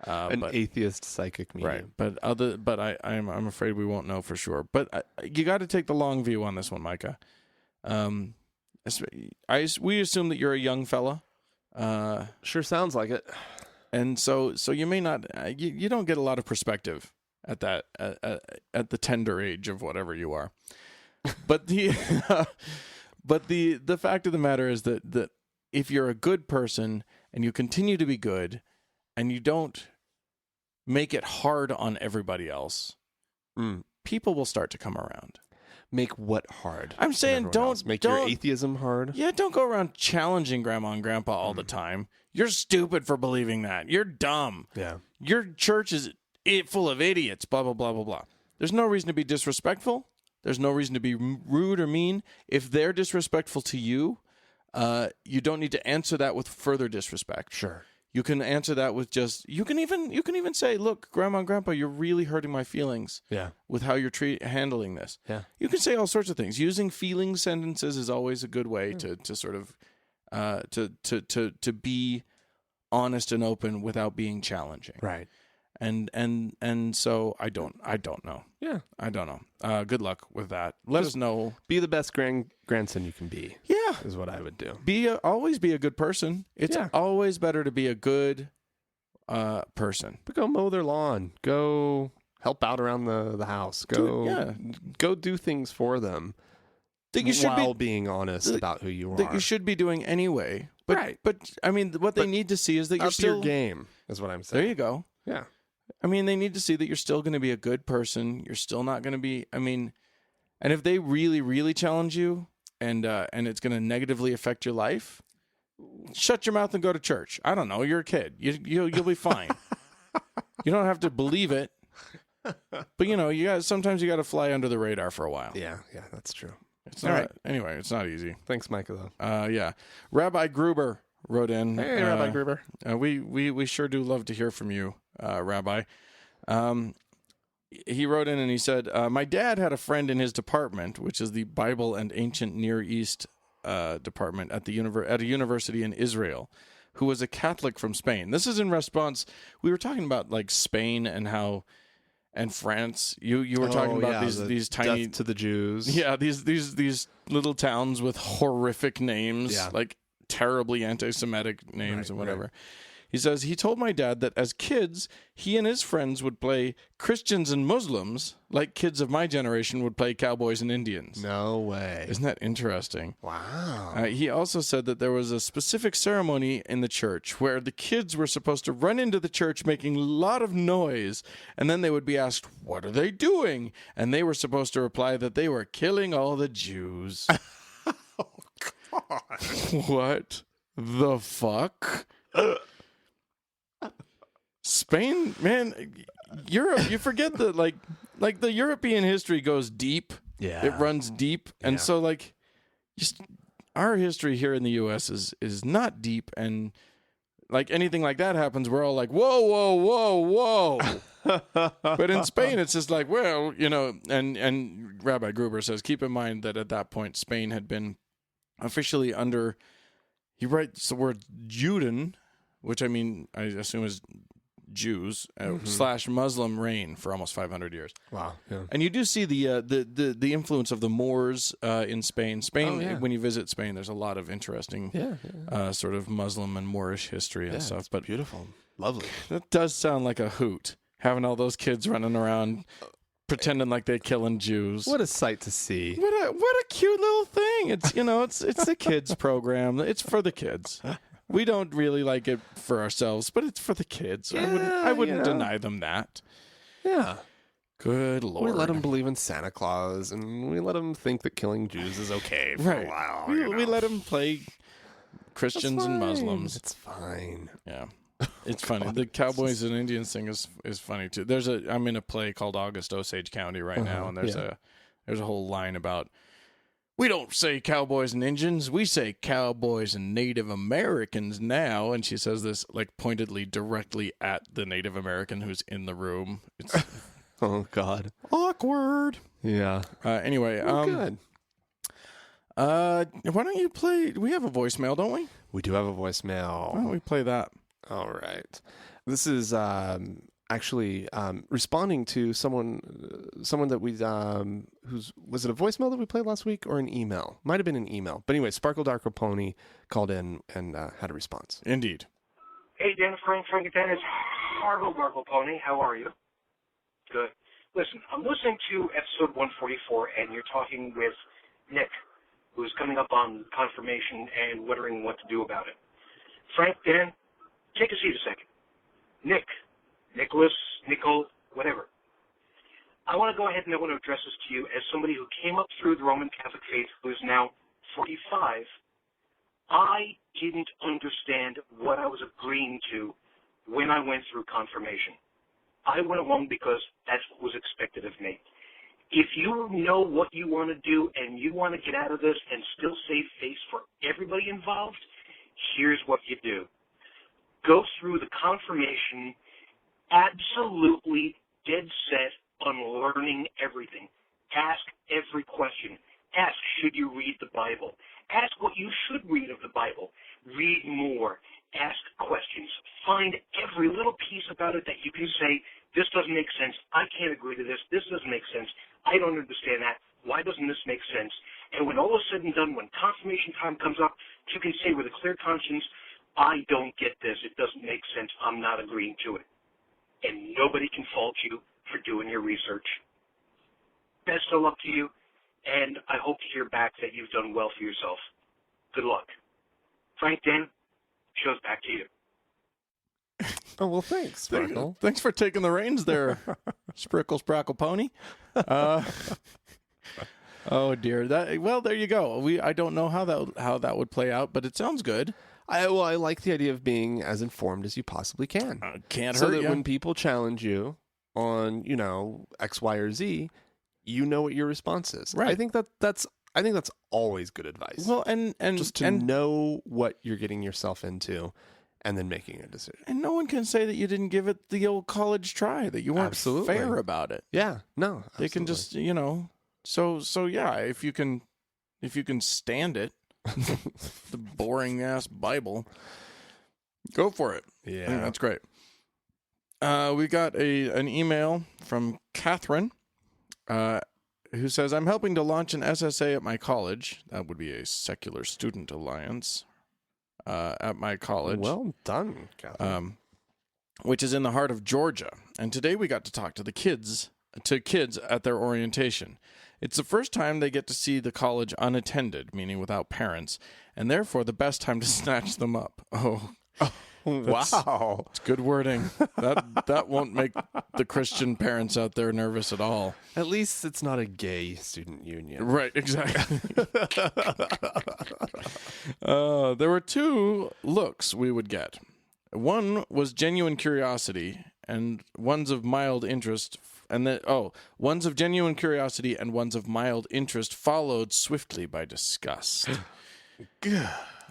An atheist psychic medium. Right. But I'm afraid we won't know for sure. But you got to take the long view on this one, Micah. We assume that you're a young fella. Sure sounds like it. And so you may not, you don't get a lot of perspective at that, at the tender age of whatever you are. But the fact of the matter is that if you're a good person and you continue to be good and you don't make it hard on everybody else, people will start to come around. Make what hard? I'm saying don't make your atheism hard. Yeah, don't go around challenging grandma and grandpa all the time. You're stupid for believing that. You're dumb. Yeah. Your church is full of idiots, blah, blah, blah, blah, blah. There's no reason to be disrespectful. There's no reason to be rude or mean. If they're disrespectful to you, you don't need to answer that with further disrespect. Sure. You can answer that with just, you can even say, look, grandma and grandpa, you're really hurting my feelings. Yeah. With how you're handling this. Yeah. You can say all sorts of things. Using feeling sentences is always a good way to sort of, to be honest and open without being challenging. Right. And so I don't know. Yeah. I don't know. Good luck with that. Let us know. Be the best grandson you can be. Yeah. Is what I would do. Always be a good person. It's always better to be a good person. But go mow their lawn. Go help out around the house. Go do things for them. That you should while being honest about who you are. That you should be doing anyway. But, right. But I mean, what they need to see is that you're still your game. Is what I'm saying. There you go. Yeah. I mean, they need to see that you're still going to be a good person. You're still not going to be. I mean, and if they really, really challenge you, and it's going to negatively affect your life, shut your mouth and go to church. I don't know. You're a kid. You'll be fine. You don't have to believe it. But sometimes you got to fly under the radar for a while. Yeah, that's true. It's not. Right. Anyway, it's not easy. Thanks, Micah. Yeah. Rabbi Gruber wrote in. Hey, Rabbi Gruber. We sure do love to hear from you, Rabbi. He wrote in and he said, my dad had a friend in his department, which is the Bible and Ancient Near East department at a university in Israel, who was a Catholic from Spain. This is in response. We were talking about like Spain and France. You were talking about these tiny death to the Jews. Yeah, these little towns with horrific names, like terribly anti-Semitic names and whatever. Right. He says, he told my dad that as kids, he and his friends would play Christians and Muslims like kids of my generation would play cowboys and Indians. No way. Isn't that interesting? Wow. He also said that there was a specific ceremony in the church where the kids were supposed to run into the church making a lot of noise, and then they would be asked, what are they doing? And they were supposed to reply that they were killing all the Jews. Oh, God. What the fuck? Spain, man, Europe, you forget that like the European history goes deep. Yeah. It runs deep. And so like our history here in the US is not deep, and like anything like that happens, we're all like, whoa, whoa, whoa, whoa. But in Spain, it's just like, well, and Rabbi Gruber says, keep in mind that at that point, Spain had been officially under, he writes the word Juden, which I assume is Jews / Muslim reign for almost 500 years. Wow. Yeah. And you do see the influence of the Moors in Spain. When you visit Spain, there's a lot of interesting sort of Muslim and Moorish history and stuff. But beautiful. Lovely. That does sound like a hoot, having all those kids running around pretending like they're killing Jews. What a sight to see. What a cute little thing. It's it's a kids program. It's for the kids. We don't really like it for ourselves, but it's for the kids. I wouldn't deny them that. Yeah. Good Lord. We let them believe in Santa Claus, and we let them think that killing Jews is okay for a while. We let them play Christians and Muslims. It's fine. Yeah. It's funny. The Cowboys and Indians thing is funny too. I'm in a play called August Osage County right now, and there's a whole line about, we don't say cowboys and Indians, we say cowboys and Native Americans now. And she says this like pointedly directly at the Native American who's in the room. It's oh God. Awkward. Yeah. Anyway, good. Why don't you play? We have a voicemail, don't we? We do have a voicemail. Why don't we play that? All right. This is actually responding to someone that we was it a voicemail that we played last week or an email? Might have been an email. But anyway, Sparkle Darker Pony called in and had a response. Indeed. Hey, Dan, Frank and Dan, it's Sparkle Darker Pony. How are you? Good. Listen, I'm listening to episode 144, and you're talking with Nick, who's coming up on confirmation and wondering what to do about it. Frank, Dan, take a seat a second. Nick, Nicholas, Nicole, whatever. I want to go ahead and I want to address this to you as somebody who came up through the Roman Catholic faith, who is now 45. I didn't understand what I was agreeing to when I went through confirmation. I went along because that's what was expected of me. If you know what you want to do and you want to get out of this and still save face for everybody involved, here's what you do. Go through the confirmation absolutely dead set on learning everything. Ask every question. Ask, should you read the Bible? Ask what you should read of the Bible. Read more. Ask questions. Find every little piece about it that you can say, this doesn't make sense. I can't agree to this. This doesn't make sense. I don't understand that. Why doesn't this make sense? And when all is said and done, when confirmation time comes up, you can say with a clear conscience, I don't get this. It doesn't make sense. I'm not agreeing to it. And nobody can fault you for doing your research. Best of luck to you, and I hope to hear back that you've done well for yourself. Good luck. Frank, Dan, show's back to you. Oh, well, thanks, Sparkle. Thanks for taking the reins there, Sparkle Pony. Oh dear. There you go. I don't know how that would play out, but it sounds good. I like the idea of being as informed as you possibly can. Can't so hurt that you. when people challenge you on, X, Y, or Z, you know what your response is. Right. I think that's always good advice. Well, and just to know what you're getting yourself into, and then making a decision. And no one can say that you didn't give it the old college try, that you weren't fair about it. Yeah, no, they can just So yeah, if you can stand it, the boring ass Bible, go for it. Yeah, I think that's great. We got an email from Catherine, who says, I'm helping to launch an SSA at my college. That would be a Secular Student Alliance at my college. Well done, Catherine. Which is in the heart of Georgia. And today we got to talk to kids at their orientation. It's the first time they get to see the college unattended, meaning without parents, and therefore the best time to snatch them up. Oh, wow. It's good wording. That won't make the Christian parents out there nervous at all. At least it's not a gay student union. Right, exactly. There were two looks we would get. One was genuine curiosity, and ones of mild interest, ones of genuine curiosity and ones of mild interest followed swiftly by disgust.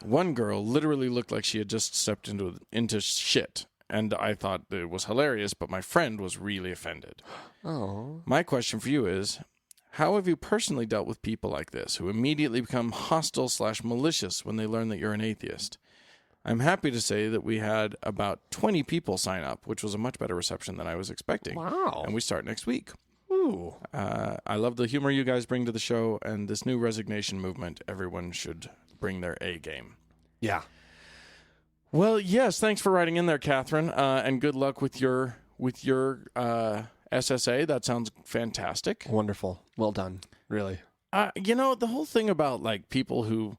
One girl literally looked like she had just stepped into shit, and I thought it was hilarious, but my friend was really offended. Oh. My question for you is, how have you personally dealt with people like this, who immediately become hostile/malicious when they learn that you're an atheist? I'm happy to say that we had about 20 people sign up, which was a much better reception than I was expecting. Wow. And we start next week. Ooh. I love the humor you guys bring to the show, and this new resignation movement. Everyone should bring their A game. Yeah. Well, yes, thanks for writing in there, Catherine, and good luck with your SSA. That sounds fantastic. Wonderful. Well done. Really. The whole thing about like people who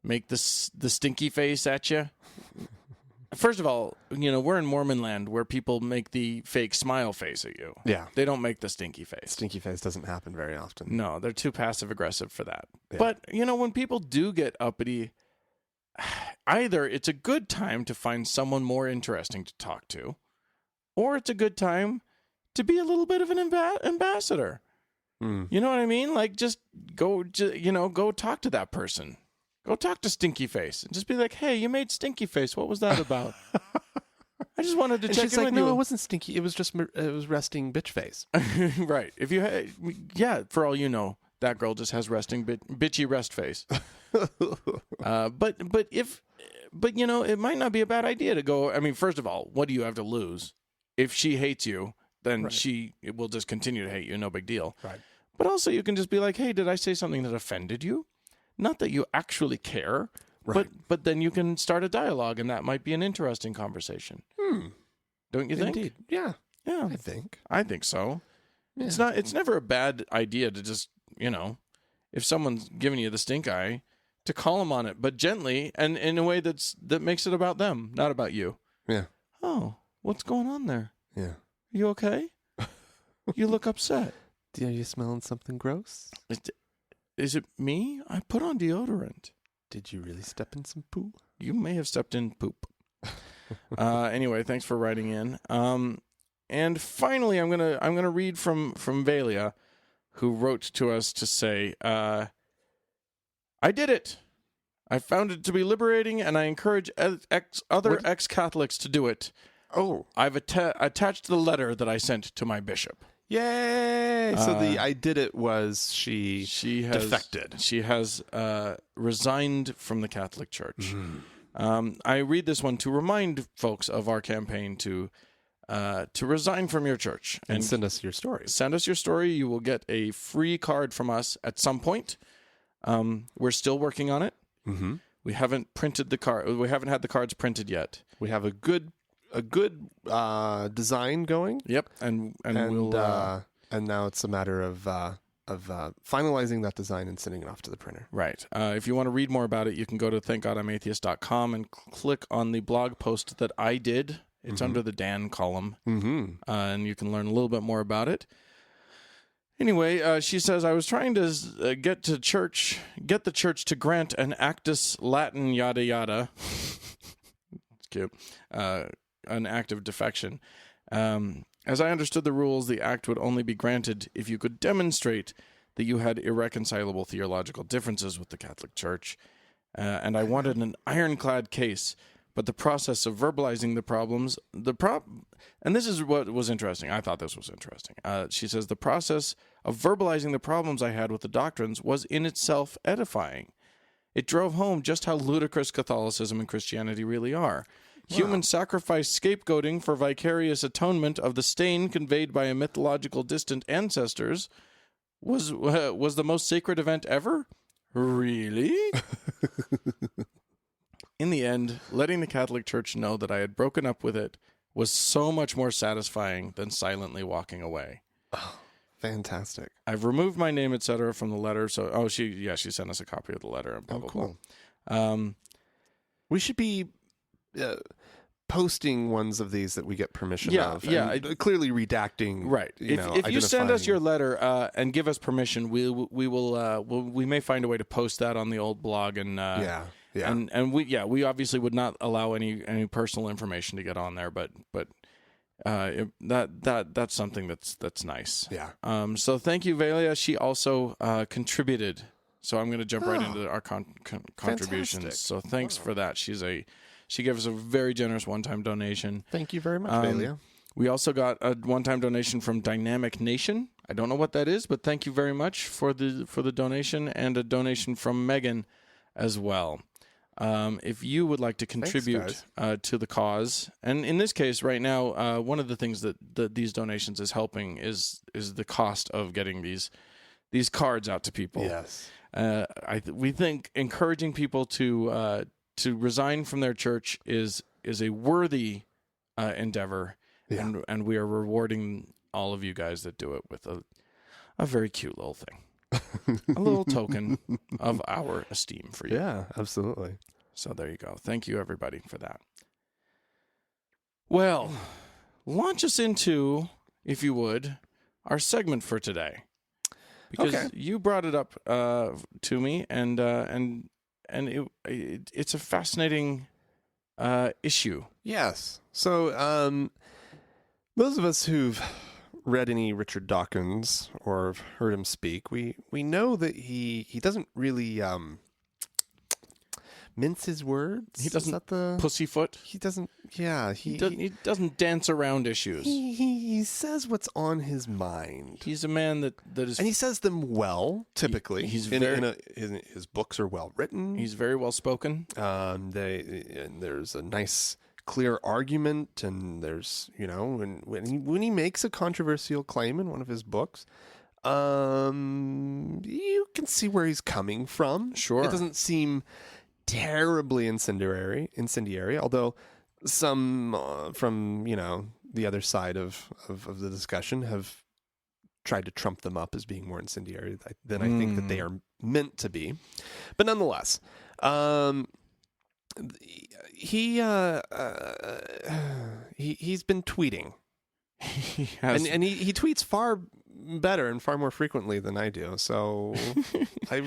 make the stinky face at you First of all, we're in Mormon land where people make the fake smile face at you. Yeah. They don't make the stinky face. Stinky face doesn't happen very often. No, they're too passive aggressive for that. Yeah. But, when people do get uppity, either it's a good time to find someone more interesting to talk to, or it's a good time to be a little bit of an ambassador. You know what I mean? Like, just go talk to that person. Go talk to Stinky Face and just be like, "Hey, you made Stinky Face. What was that about?" I just wanted to check she's in like, with no, you. it wasn't stinky. It was just it was resting bitch face. Right. If you for all you know, that girl just has resting bitchy rest face. But it might not be a bad idea to go. I mean, first of all, what do you have to lose? If she hates you, then she will just continue to hate you. No big deal. Right. But also, you can just be like, "Hey, did I say something that offended you?" Not that you actually care, but then you can start a dialogue, and that might be an interesting conversation. Don't you think? Indeed. Yeah. Yeah. I think so. Yeah. It's never a bad idea to just, if someone's giving you the stink eye, to call them on it, but gently and in a way that makes it about them, not about you. Yeah. Oh, what's going on there? Yeah. Are you okay? You look upset. Are you smelling something gross? Is it me? I put on deodorant. Did you really step in some poo? You may have stepped in poop. Anyway, thanks for writing in. And finally, I'm gonna read from Valia, who wrote to us to say, "I did it. I found it to be liberating, and I encourage other ex-Catholics to do it. Oh, I've attached the letter that I sent to my bishop." Yay! So the I did it was she has defected. She has resigned from the Catholic Church. I read this one to remind folks of our campaign to resign from your church and send us your stories. Send us your story. You will get a free card from us at some point. We're still working on it. Mm-hmm. We haven't printed the card. We haven't had the cards printed yet. We have a good design going. Yep, and we'll and now it's a matter of finalizing that design and sending it off to the printer. Right. If you want to read more about it, you can go to thankgodimatheist.com and click on the blog post that I did. It's under the Dan column, and you can learn a little bit more about it. Anyway, she says, I was trying to get the church to grant an actus Latin yada yada. It's cute. An act of defection. As I understood the rules, the act would only be granted if you could demonstrate that you had irreconcilable theological differences with the Catholic Church, and I wanted an ironclad case. But the process of verbalizing the problems, and this is what was interesting. I thought this was interesting. She says, the process of verbalizing the problems I had with the doctrines was in itself edifying. It drove home just how ludicrous Catholicism and Christianity really are. Wow. Human sacrifice scapegoating for vicarious atonement of the stain conveyed by a mythological distant ancestors was the most sacred event ever? Really? In the end, letting the Catholic Church know that I had broken up with it was so much more satisfying than silently walking away. Oh, fantastic. I've removed my name, etc., from the letter. So, she sent us a copy of the letter. And blah, blah, cool. Blah. We should be posting ones of these that we get permission of. Yeah. Clearly redacting. Right. If you send us your letter and give us permission, we may find a way to post that on the old blog and Yeah. And we obviously would not allow any personal information to get on there, but that's something that's nice. Yeah. So thank you, Valia. She also contributed. So I'm going to jump right into our contributions. Fantastic. So thanks for that. She gave us a very generous one-time donation. Thank you very much, Valia. We also got a one-time donation from Dynamic Nation. I don't know what that is, but thank you very much for the donation, and a donation from Megan as well. If you would like to contribute to the cause, and in this case right now, one of the things that these donations is helping is the cost of getting these cards out to people. Yes. We think encouraging people to resign from their church is a worthy endeavor, and we are rewarding all of you guys that do it with a very cute little thing. A little token of our esteem for you. Yeah, absolutely. So there you go. Thank you, everybody, for that. Well, launch us into, if you would, our segment for today. Because you brought it up to me, and it's a fascinating issue. Yes. So those of us who've read any Richard Dawkins or have heard him speak, we know that he doesn't really mince his words. He doesn't Is that the pussyfoot. He doesn't. Yeah, He doesn't dance around issues. he says what's on his mind. He's a man that is, And he says them well. Typically, He's his books are well written. he's very well spoken. And there's a nice, clear argument, and there's when he makes a controversial claim in one of his books, you can see where he's coming from. Sure, it doesn't seem terribly incendiary, although some from the other side of the discussion have tried to trump them up as being more incendiary than I think that they are meant to be. But nonetheless, he's been tweeting. he has, And he tweets far better and far more frequently than I do, so I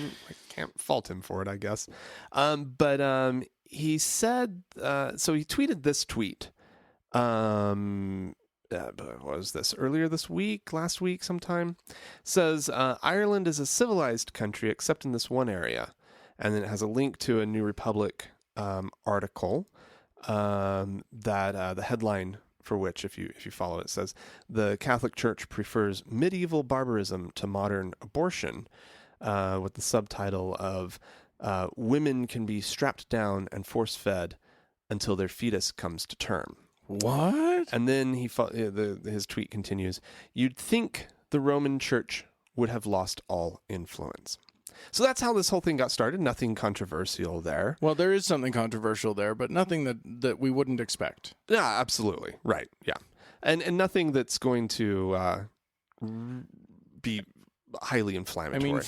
can't fault him for it, I guess. But he said, so he tweeted this tweet. What was this? Earlier this week, last week sometime. Says, Ireland is a civilized country except in this one area. And then it has a link to a New Republic article that the headline for which, if you follow it, says, the Catholic Church prefers medieval barbarism to modern abortion, with the subtitle of women can be strapped down and force-fed until their fetus comes to term. what? And then his tweet continues, you'd think the Roman Church would have lost all influence. So that's how this whole thing got started. Nothing controversial there. Well, there is something controversial there, but nothing that we wouldn't expect. Yeah, absolutely. Right. Yeah. And nothing that's going to be highly inflammatory. I mean,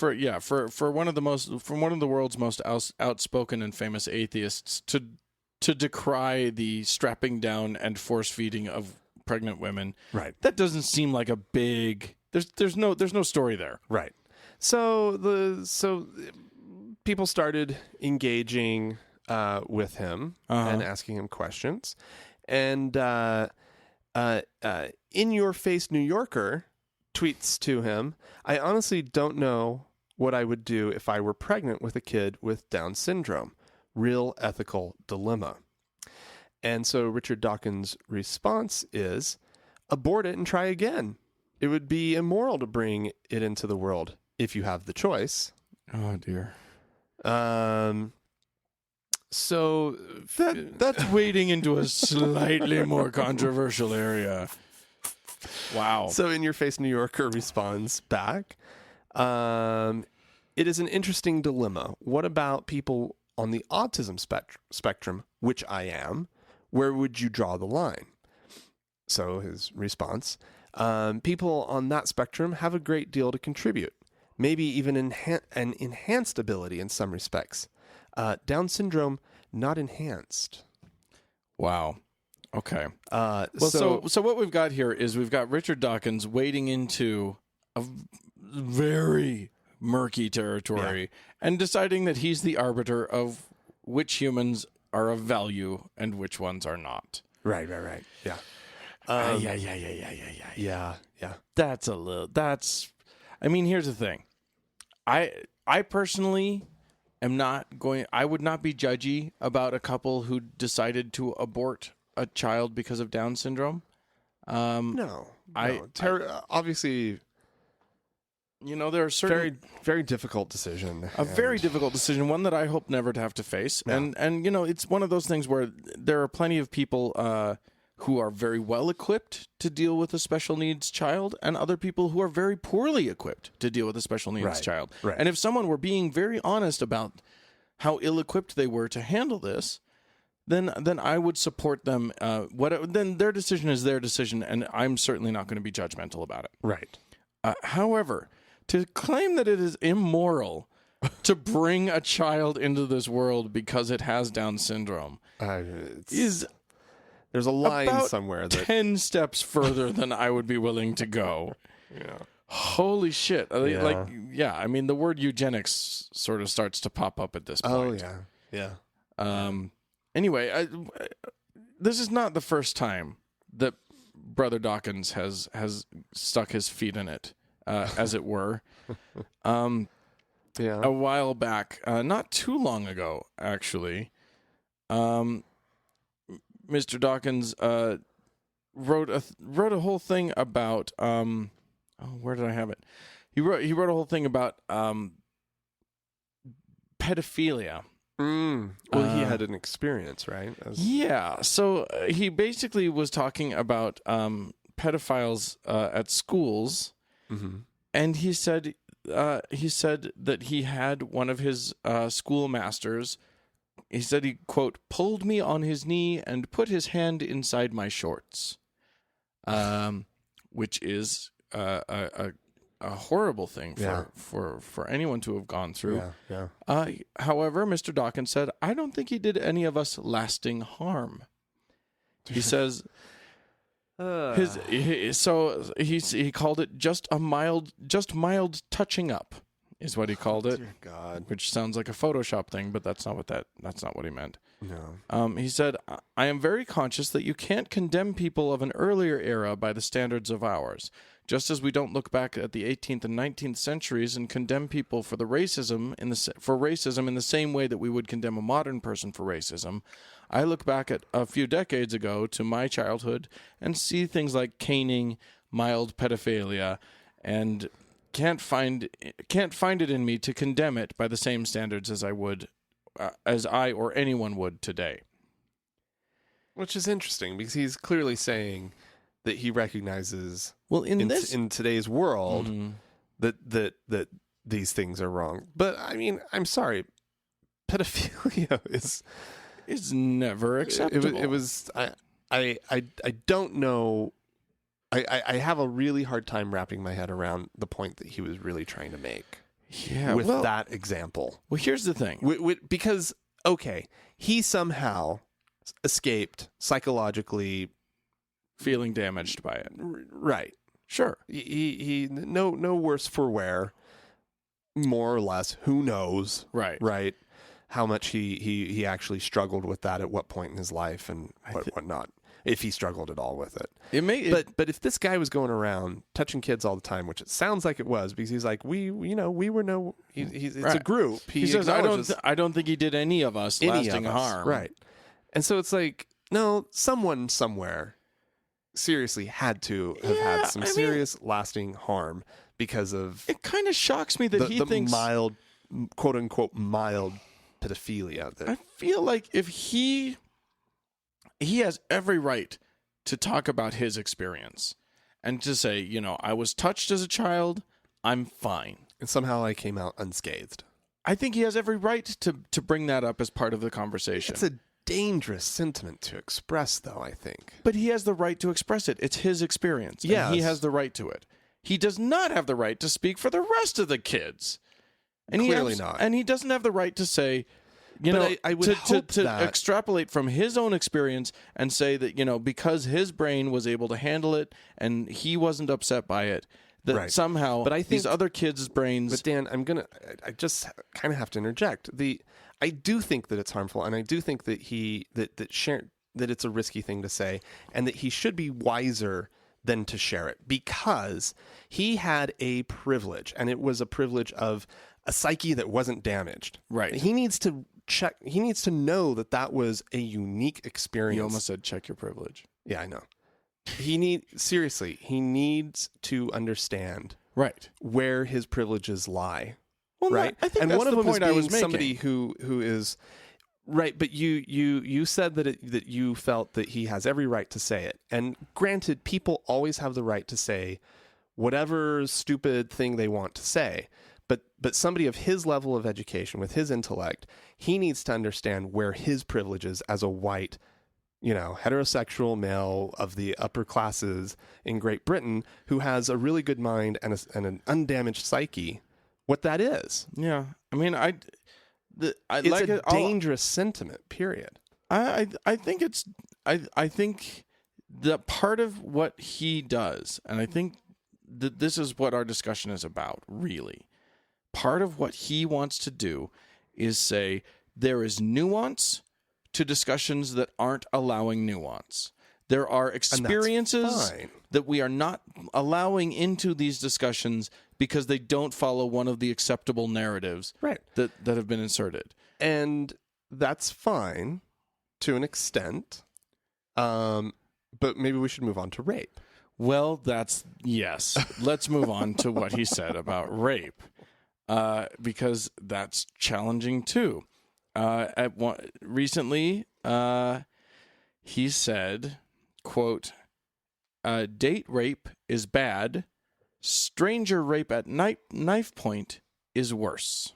for one of the world's most outspoken and famous atheists to decry the strapping down and force feeding of pregnant women, right. that doesn't seem like a big. There's no story there. Right. So people started engaging with him and asking him questions, and In Your Face New Yorker tweets to him, I honestly don't know what I would do if I were pregnant with a kid with Down syndrome. Real ethical dilemma. And so Richard Dawkins' response is, abort it and try again. It would be immoral to bring it into the world if you have the choice. Oh, dear. So that's wading into a slightly more controversial area. Wow. So In Your Face New Yorker responds back, it is an interesting dilemma. What about people on the autism spectrum, which I am? Where would you draw the line? So his response, people on that spectrum have a great deal to contribute, maybe even an enhanced ability in some respects. Down syndrome, not enhanced. Wow. Okay. Well, so what we've got here is we've got Richard Dawkins wading into a very murky territory and deciding that he's the arbiter of which humans are of value and which ones are not. Right. Yeah. Yeah. I mean, here's the thing. I personally I would not be judgy about a couple who decided to abort a child because of Down syndrome. Obviously, there are certain very, very difficult decision. Very difficult decision, one that I hope never to have to face. Yeah. And it's one of those things where there are plenty of people who are very well equipped to deal with a special needs child, and other people who are very poorly equipped to deal with a special needs child. Right. And if someone were being very honest about how ill-equipped they were to handle this, then I would support them. Then their decision is their decision, and I'm certainly not going to be judgmental about it. Right. However, to claim that it is immoral to bring a child into this world because it has Down syndrome There's a line about somewhere that 10 steps further than I would be willing to go. yeah. Holy shit. Yeah. I mean, the word eugenics sort of starts to pop up at this point. Oh yeah. Yeah. Anyway, this is not the first time that Brother Dawkins has stuck his feet in it, as it were. Yeah. A while back, not too long ago, actually, Mr. Dawkins wrote a whole thing about where did I have it? He wrote a whole thing about pedophilia. Well, he had an experience, right? Yeah. So he basically was talking about pedophiles at schools, and he said that he had one of his schoolmasters. He said he, quote, pulled me on his knee and put his hand inside my shorts, which is a horrible thing for anyone to have gone through. Yeah. However, Mr. Dawkins said, I don't think he did any of us lasting harm. He says, he called it just mild touching up, is what he called it. Dear God. Which sounds like a Photoshop thing, but that's not what he meant. No. He said, I am very conscious that you can't condemn people of an earlier era by the standards of ours. Just as we don't look back at the 18th and 19th centuries and condemn people for racism in the same way that we would condemn a modern person for racism, I look back at a few decades ago to my childhood and see things like caning, mild pedophilia, and can't find it in me to condemn it by the same standards as I or anyone would today. Which is interesting because he's clearly saying that he recognizes in today's world that these things are wrong. But I mean, I'm sorry, pedophilia is never acceptable. It was I don't know. I have a really hard time wrapping my head around the point that he was really trying to make. Yeah, with that example. Well, here's the thing. Because okay, he somehow escaped psychologically feeling damaged by it. Right. Sure. He no worse for wear, more or less. Who knows? Right. How much he actually struggled with that at what point in his life and whatnot. If he struggled at all with it. But if this guy was going around touching kids all the time, which it sounds like it was, because he's like, we were it's a group. He says, I don't think he did any of us lasting harm. Right. And so it's like, no, someone somewhere seriously had to have had some serious lasting harm because of it. Kind of shocks me that he thinks mild, quote unquote, mild pedophilia. I feel like if he has every right to talk about his experience and to say, I was touched as a child, I'm fine. And somehow I came out unscathed. I think he has every right to bring that up as part of the conversation. It's a dangerous sentiment to express, though, I think. But he has the right to express it. It's his experience. Yes. And he has the right to it. He does not have the right to speak for the rest of the kids. And Clearly not. And he doesn't have the right to say, I would hope that extrapolate from his own experience and say that, because his brain was able to handle it and he wasn't upset by it, that somehow but I think, these other kids' brains... But Dan, I just kind of have to interject. I do think that it's harmful, and I do think that that it's a risky thing to say, and that he should be wiser than to share it, because he had a privilege, and it was a privilege of a psyche that wasn't damaged. Right. He needs to check. He needs to know that was a unique experience. You almost said check your privilege. Yeah, I know. He needs to understand where his privileges lie. Well, right. I think and that's one of the them point is I being was making. Somebody who is right, but you said that you felt that he has every right to say it. And granted, people always have the right to say whatever stupid thing they want to say. But somebody of his level of education, with his intellect, he needs to understand where his privileges as a white, heterosexual male of the upper classes in Great Britain who has a really good mind and an undamaged psyche, what that is. Yeah. I mean, it's a dangerous sentiment, period. I think that part of what he does, and I think that this is what our discussion is about, really. Part of what he wants to do is say there is nuance to discussions that aren't allowing nuance. There are experiences that we are not allowing into these discussions because they don't follow one of the acceptable narratives that have been inserted. And that's fine to an extent. But maybe we should move on to rape. Well, yes. Let's move on to what he said about rape, because that's challenging too. Recently, he said, quote, "Date rape is bad. Stranger rape at knife point is worse."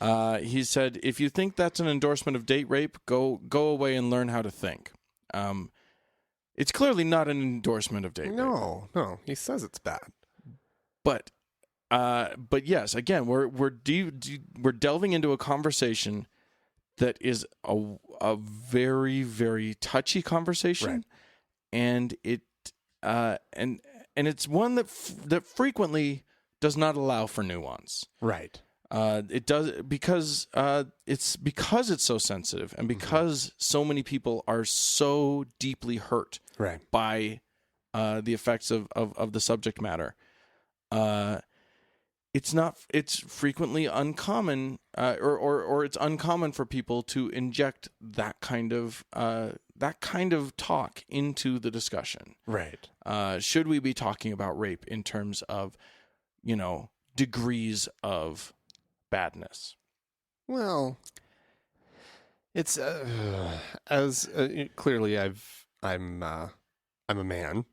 He said, "If you think that's an endorsement of date rape, go away and learn how to think." It's clearly not an endorsement of date rape. No. He says it's bad. But yes, again, we're delving into a conversation that is a very, very touchy conversation, and it's one that frequently does not allow for nuance. Right. It does because it's so sensitive, and because so many people are so deeply hurt by the effects of the subject matter. It's frequently uncommon, or it's uncommon for people to inject that kind of talk into the discussion. Right. Should we be talking about rape in terms of, degrees of badness? Well, it's clearly I'm a man.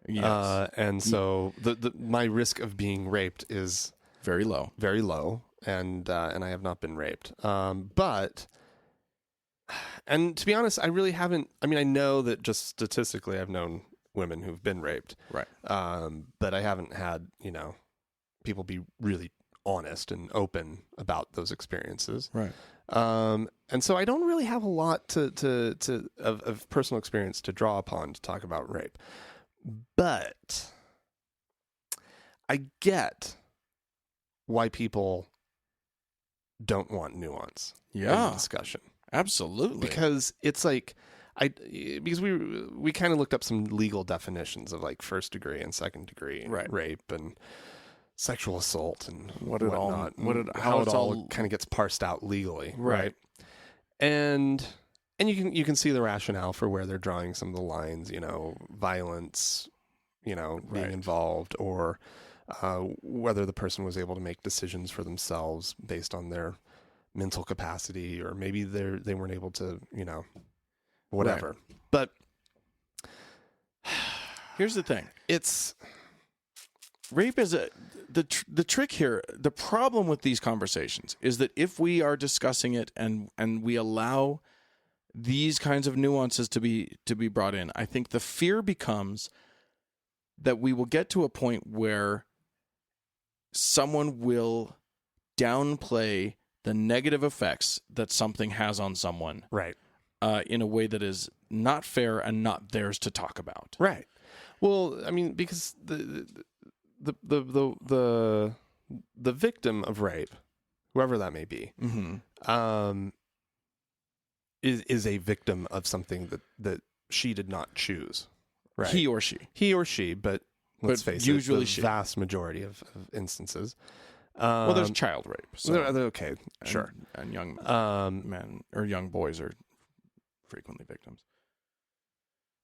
Yes. And so my risk of being raped is very low, and I have not been raped. But to be honest, I really haven't. I mean, I know that just statistically, I've known women who've been raped, right? But I haven't had people be really honest and open about those experiences, right? And so I don't really have a lot of personal experience to draw upon to talk about rape. But I get why people don't want nuance in the discussion. Absolutely. Because it's like because we kind of looked up some legal definitions of like first degree and second degree rape and sexual assault and how it all kind of gets parsed out legally, right? And you can see the rationale for where they're drawing some of the lines, violence, being involved, or whether the person was able to make decisions for themselves based on their mental capacity, or maybe they weren't able to, whatever. Right. But here's the thing: it's rape is the trick here. The problem with these conversations is that if we are discussing it and we allow these kinds of nuances to be brought in, I think the fear becomes that we will get to a point where someone will downplay the negative effects that something has on someone, right? In a way that is not fair and not theirs to talk about, right? Well, I mean, because the victim of rape, whoever that may be, is a victim of something that she did not choose, right? He or she, but let's face usually it, the vast majority of instances. Well, there's child rape. So, okay, sure. And young men or young boys are frequently victims.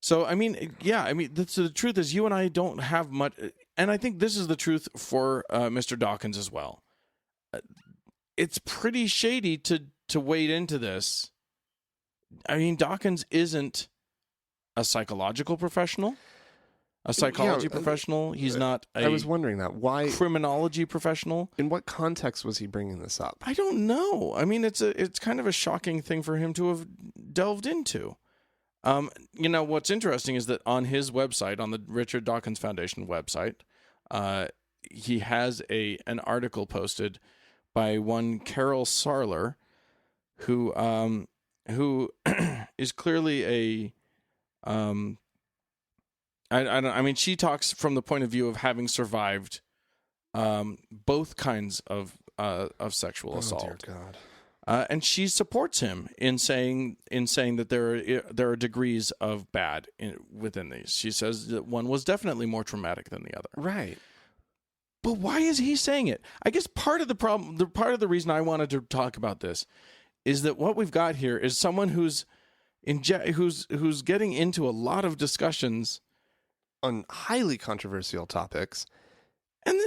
So, the truth is you and I don't have much, and I think this is the truth for Mr. Dawkins as well. It's pretty shady to wade into this. I mean, Dawkins isn't a psychological professional, a psychology professional. He's not I was wondering that. Why? Criminology professional. In what context was he bringing this up? I don't know. I mean, it's kind of a shocking thing for him to have delved into. What's interesting is that on his website, on the Richard Dawkins Foundation website, he has an article posted by one Carol Sarler, who who is clearly a I mean, she talks from the point of view of having survived both kinds of sexual assault. Oh, dear God. And she supports him in saying that there are degrees of bad within these. She says that one was definitely more traumatic than the other. Right. But why is he saying it? I guess part of the problem, part of the reason I wanted to talk about this, is that what we've got here is someone who's getting into a lot of discussions On highly controversial topics, and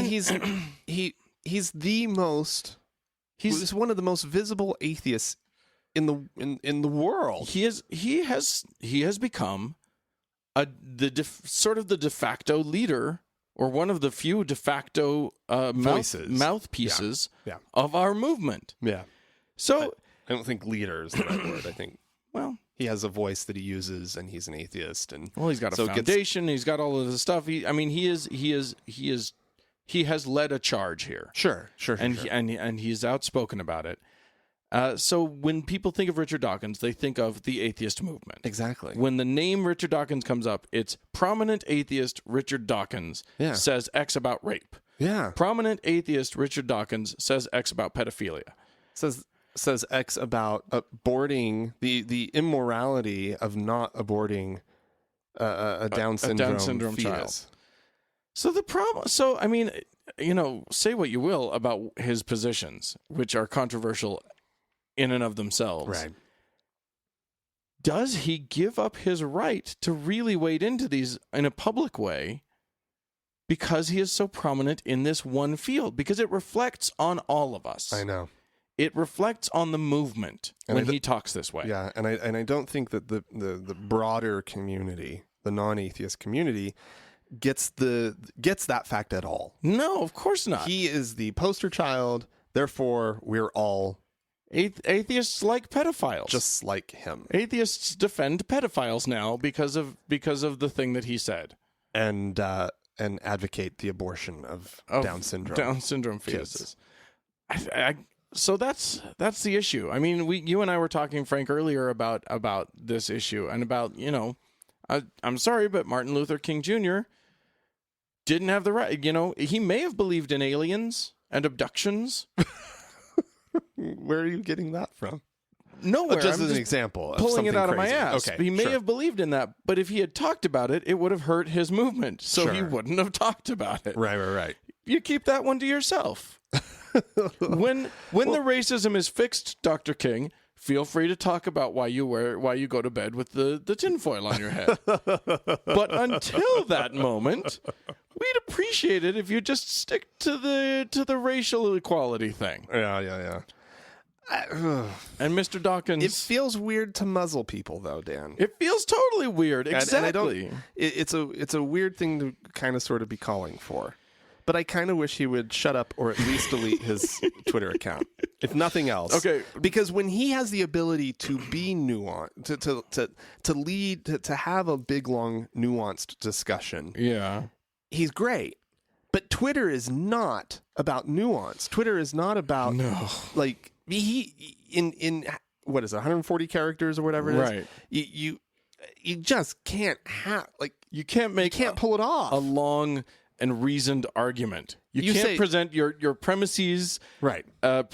he's the most. He's one of the most visible atheists in the world. He has become the de facto leader, or one of the few de facto mouthpieces of our movement. Yeah. So I don't think leader is the right word. I think well, he has a voice that he uses, and he's an atheist, and he's got a foundation. He's got all of this stuff. He has led a charge here. Sure. And he's outspoken about it. So when people think of Richard Dawkins, they think of the atheist movement. Exactly. When the name Richard Dawkins comes up, it's prominent atheist Richard Dawkins says X about rape. Yeah. Prominent atheist Richard Dawkins says X about pedophilia. Says X about aborting the immorality of not aborting a Down syndrome fetus. Child. So the problem. So I mean, say what you will about his positions, which are controversial in and of themselves. Right. Does he give up his right to really wade into these in a public way because he is so prominent in this one field? Because it reflects on all of us. I know. It reflects on the movement when he talks this way. Yeah, and I don't think that the broader community, the non-atheist community, gets that fact at all. No, of course not. He is the poster child. Therefore, we're all atheists like pedophiles, just like him. Atheists defend pedophiles now because of the thing that he said, and advocate the abortion of Down syndrome fetuses. So that's the issue. I mean, you and I were talking, Frank, earlier about this issue and about I'm sorry, but Martin Luther King Jr. didn't have the right. He may have believed in aliens and abductions. Where are you getting that from? Nowhere. Just as an example. Pulling it out crazy. of my ass. Okay, he may have believed in that, but if he had talked about it, it would have hurt his movement. So he wouldn't have talked about it. Right. You keep that one to yourself. When the racism is fixed, Dr. King, feel free to talk about why you go to bed with the tinfoil on your head. But until that moment, we'd appreciate it if you just stick to the racial equality thing. Yeah. And Mr. Dawkins, it feels weird to muzzle people, though, Dan. It feels totally weird. Exactly. And it's a weird thing to kind of sort of be calling for. But I kind of wish he would shut up or at least delete his Twitter account, if nothing else. Okay. Because when he has the ability to be nuanced, to lead, to have a big, long, nuanced discussion, he's great. But Twitter is not about nuance. Twitter is not about he in what is it, 140 characters or whatever it is. Right. You just can't you can't pull it off. A long and reasoned argument. You can't present your premises, right?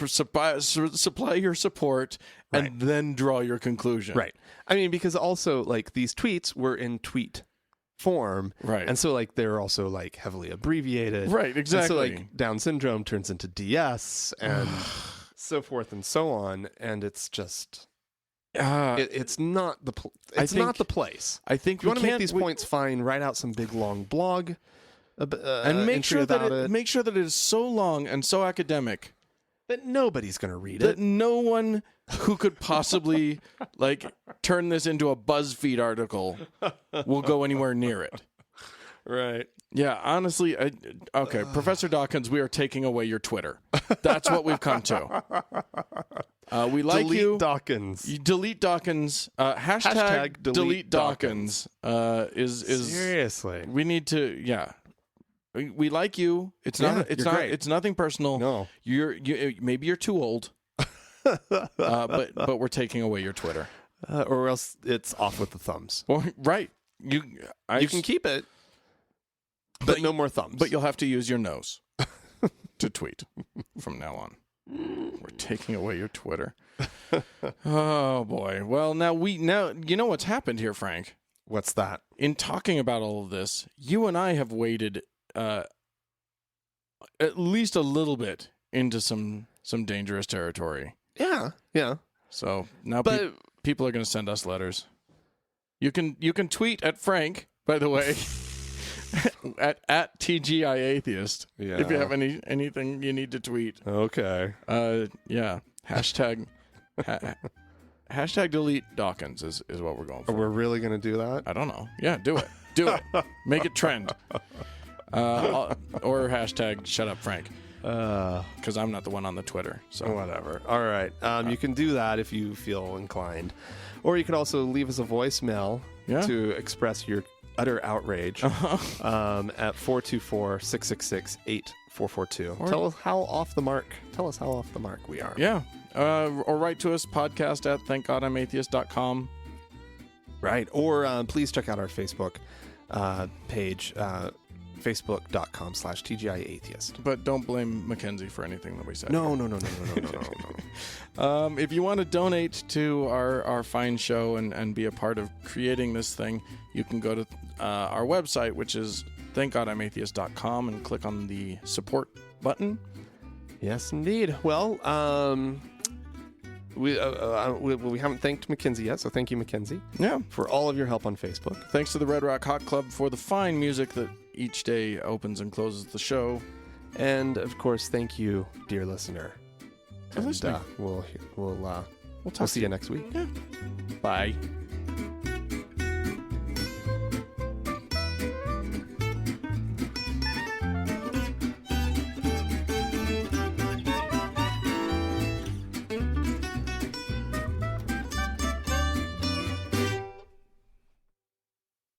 Supply your support, and then draw your conclusion. Right. I mean, because also these tweets were in tweet form, right? And so they're also heavily abbreviated, right? Exactly. And so Down syndrome turns into DS and so forth and so on, and it's just. It's not the not the place. I think if you want to make these points fine. Write out some big long blog. And make sure that it is so long and so academic that nobody's going to read it. That no one who could possibly turn this into a BuzzFeed article will go anywhere near it. Right. Yeah, honestly, okay, Professor Dawkins, we are taking away your Twitter. That's what we've come to. We like delete you. Dawkins. You delete Dawkins. Hashtag delete Dawkins. Is seriously. We need to. We like you. It's not. It's not. Great. It's nothing personal. No. Maybe you're too old. but we're taking away your Twitter. Or else it's off with the thumbs. Well, right. You can keep it, but no more thumbs. But you'll have to use your nose to tweet from now on. We're taking away your Twitter. Oh boy. Well, now you know what's happened here, Frank. What's that? In talking about all of this, you and I have waded at least a little bit into some dangerous territory. Yeah. So now people are going to send us letters. You can tweet at Frank, by the way, at TGI Atheist. Yeah. If you have anything you need to tweet. Okay. Yeah. Hashtag delete Dawkins is what we're going for. We're really going to do that? I don't know. Yeah, do it. Do it. Make it trend. Or hashtag shut up Frank. Because I'm not the one on the Twitter. So whatever. All right. You can do that if you feel inclined. Or you could also leave us a voicemail to express your utter outrage at 424-666-8442. Tell us how off the mark we are. Yeah. Or write to us, podcast at thankgodimatheist.com. Right. Or please check out our Facebook page, facebook.com/TGIAtheist. But don't blame Mackenzie for anything that we say. No. If you want to donate to our fine show and be a part of creating this thing, you can go to our website, which is thankgodimatheist.com, and click on the support button. Yes, indeed. Well, we haven't thanked Mackenzie yet, so thank you, Mackenzie. Yeah. For all of your help on Facebook. Thanks to the Red Rock Hot Club for the fine music that each day opens and closes the show. And, of course, thank you, dear listener. For listening. We'll see you next week. Yeah. Bye.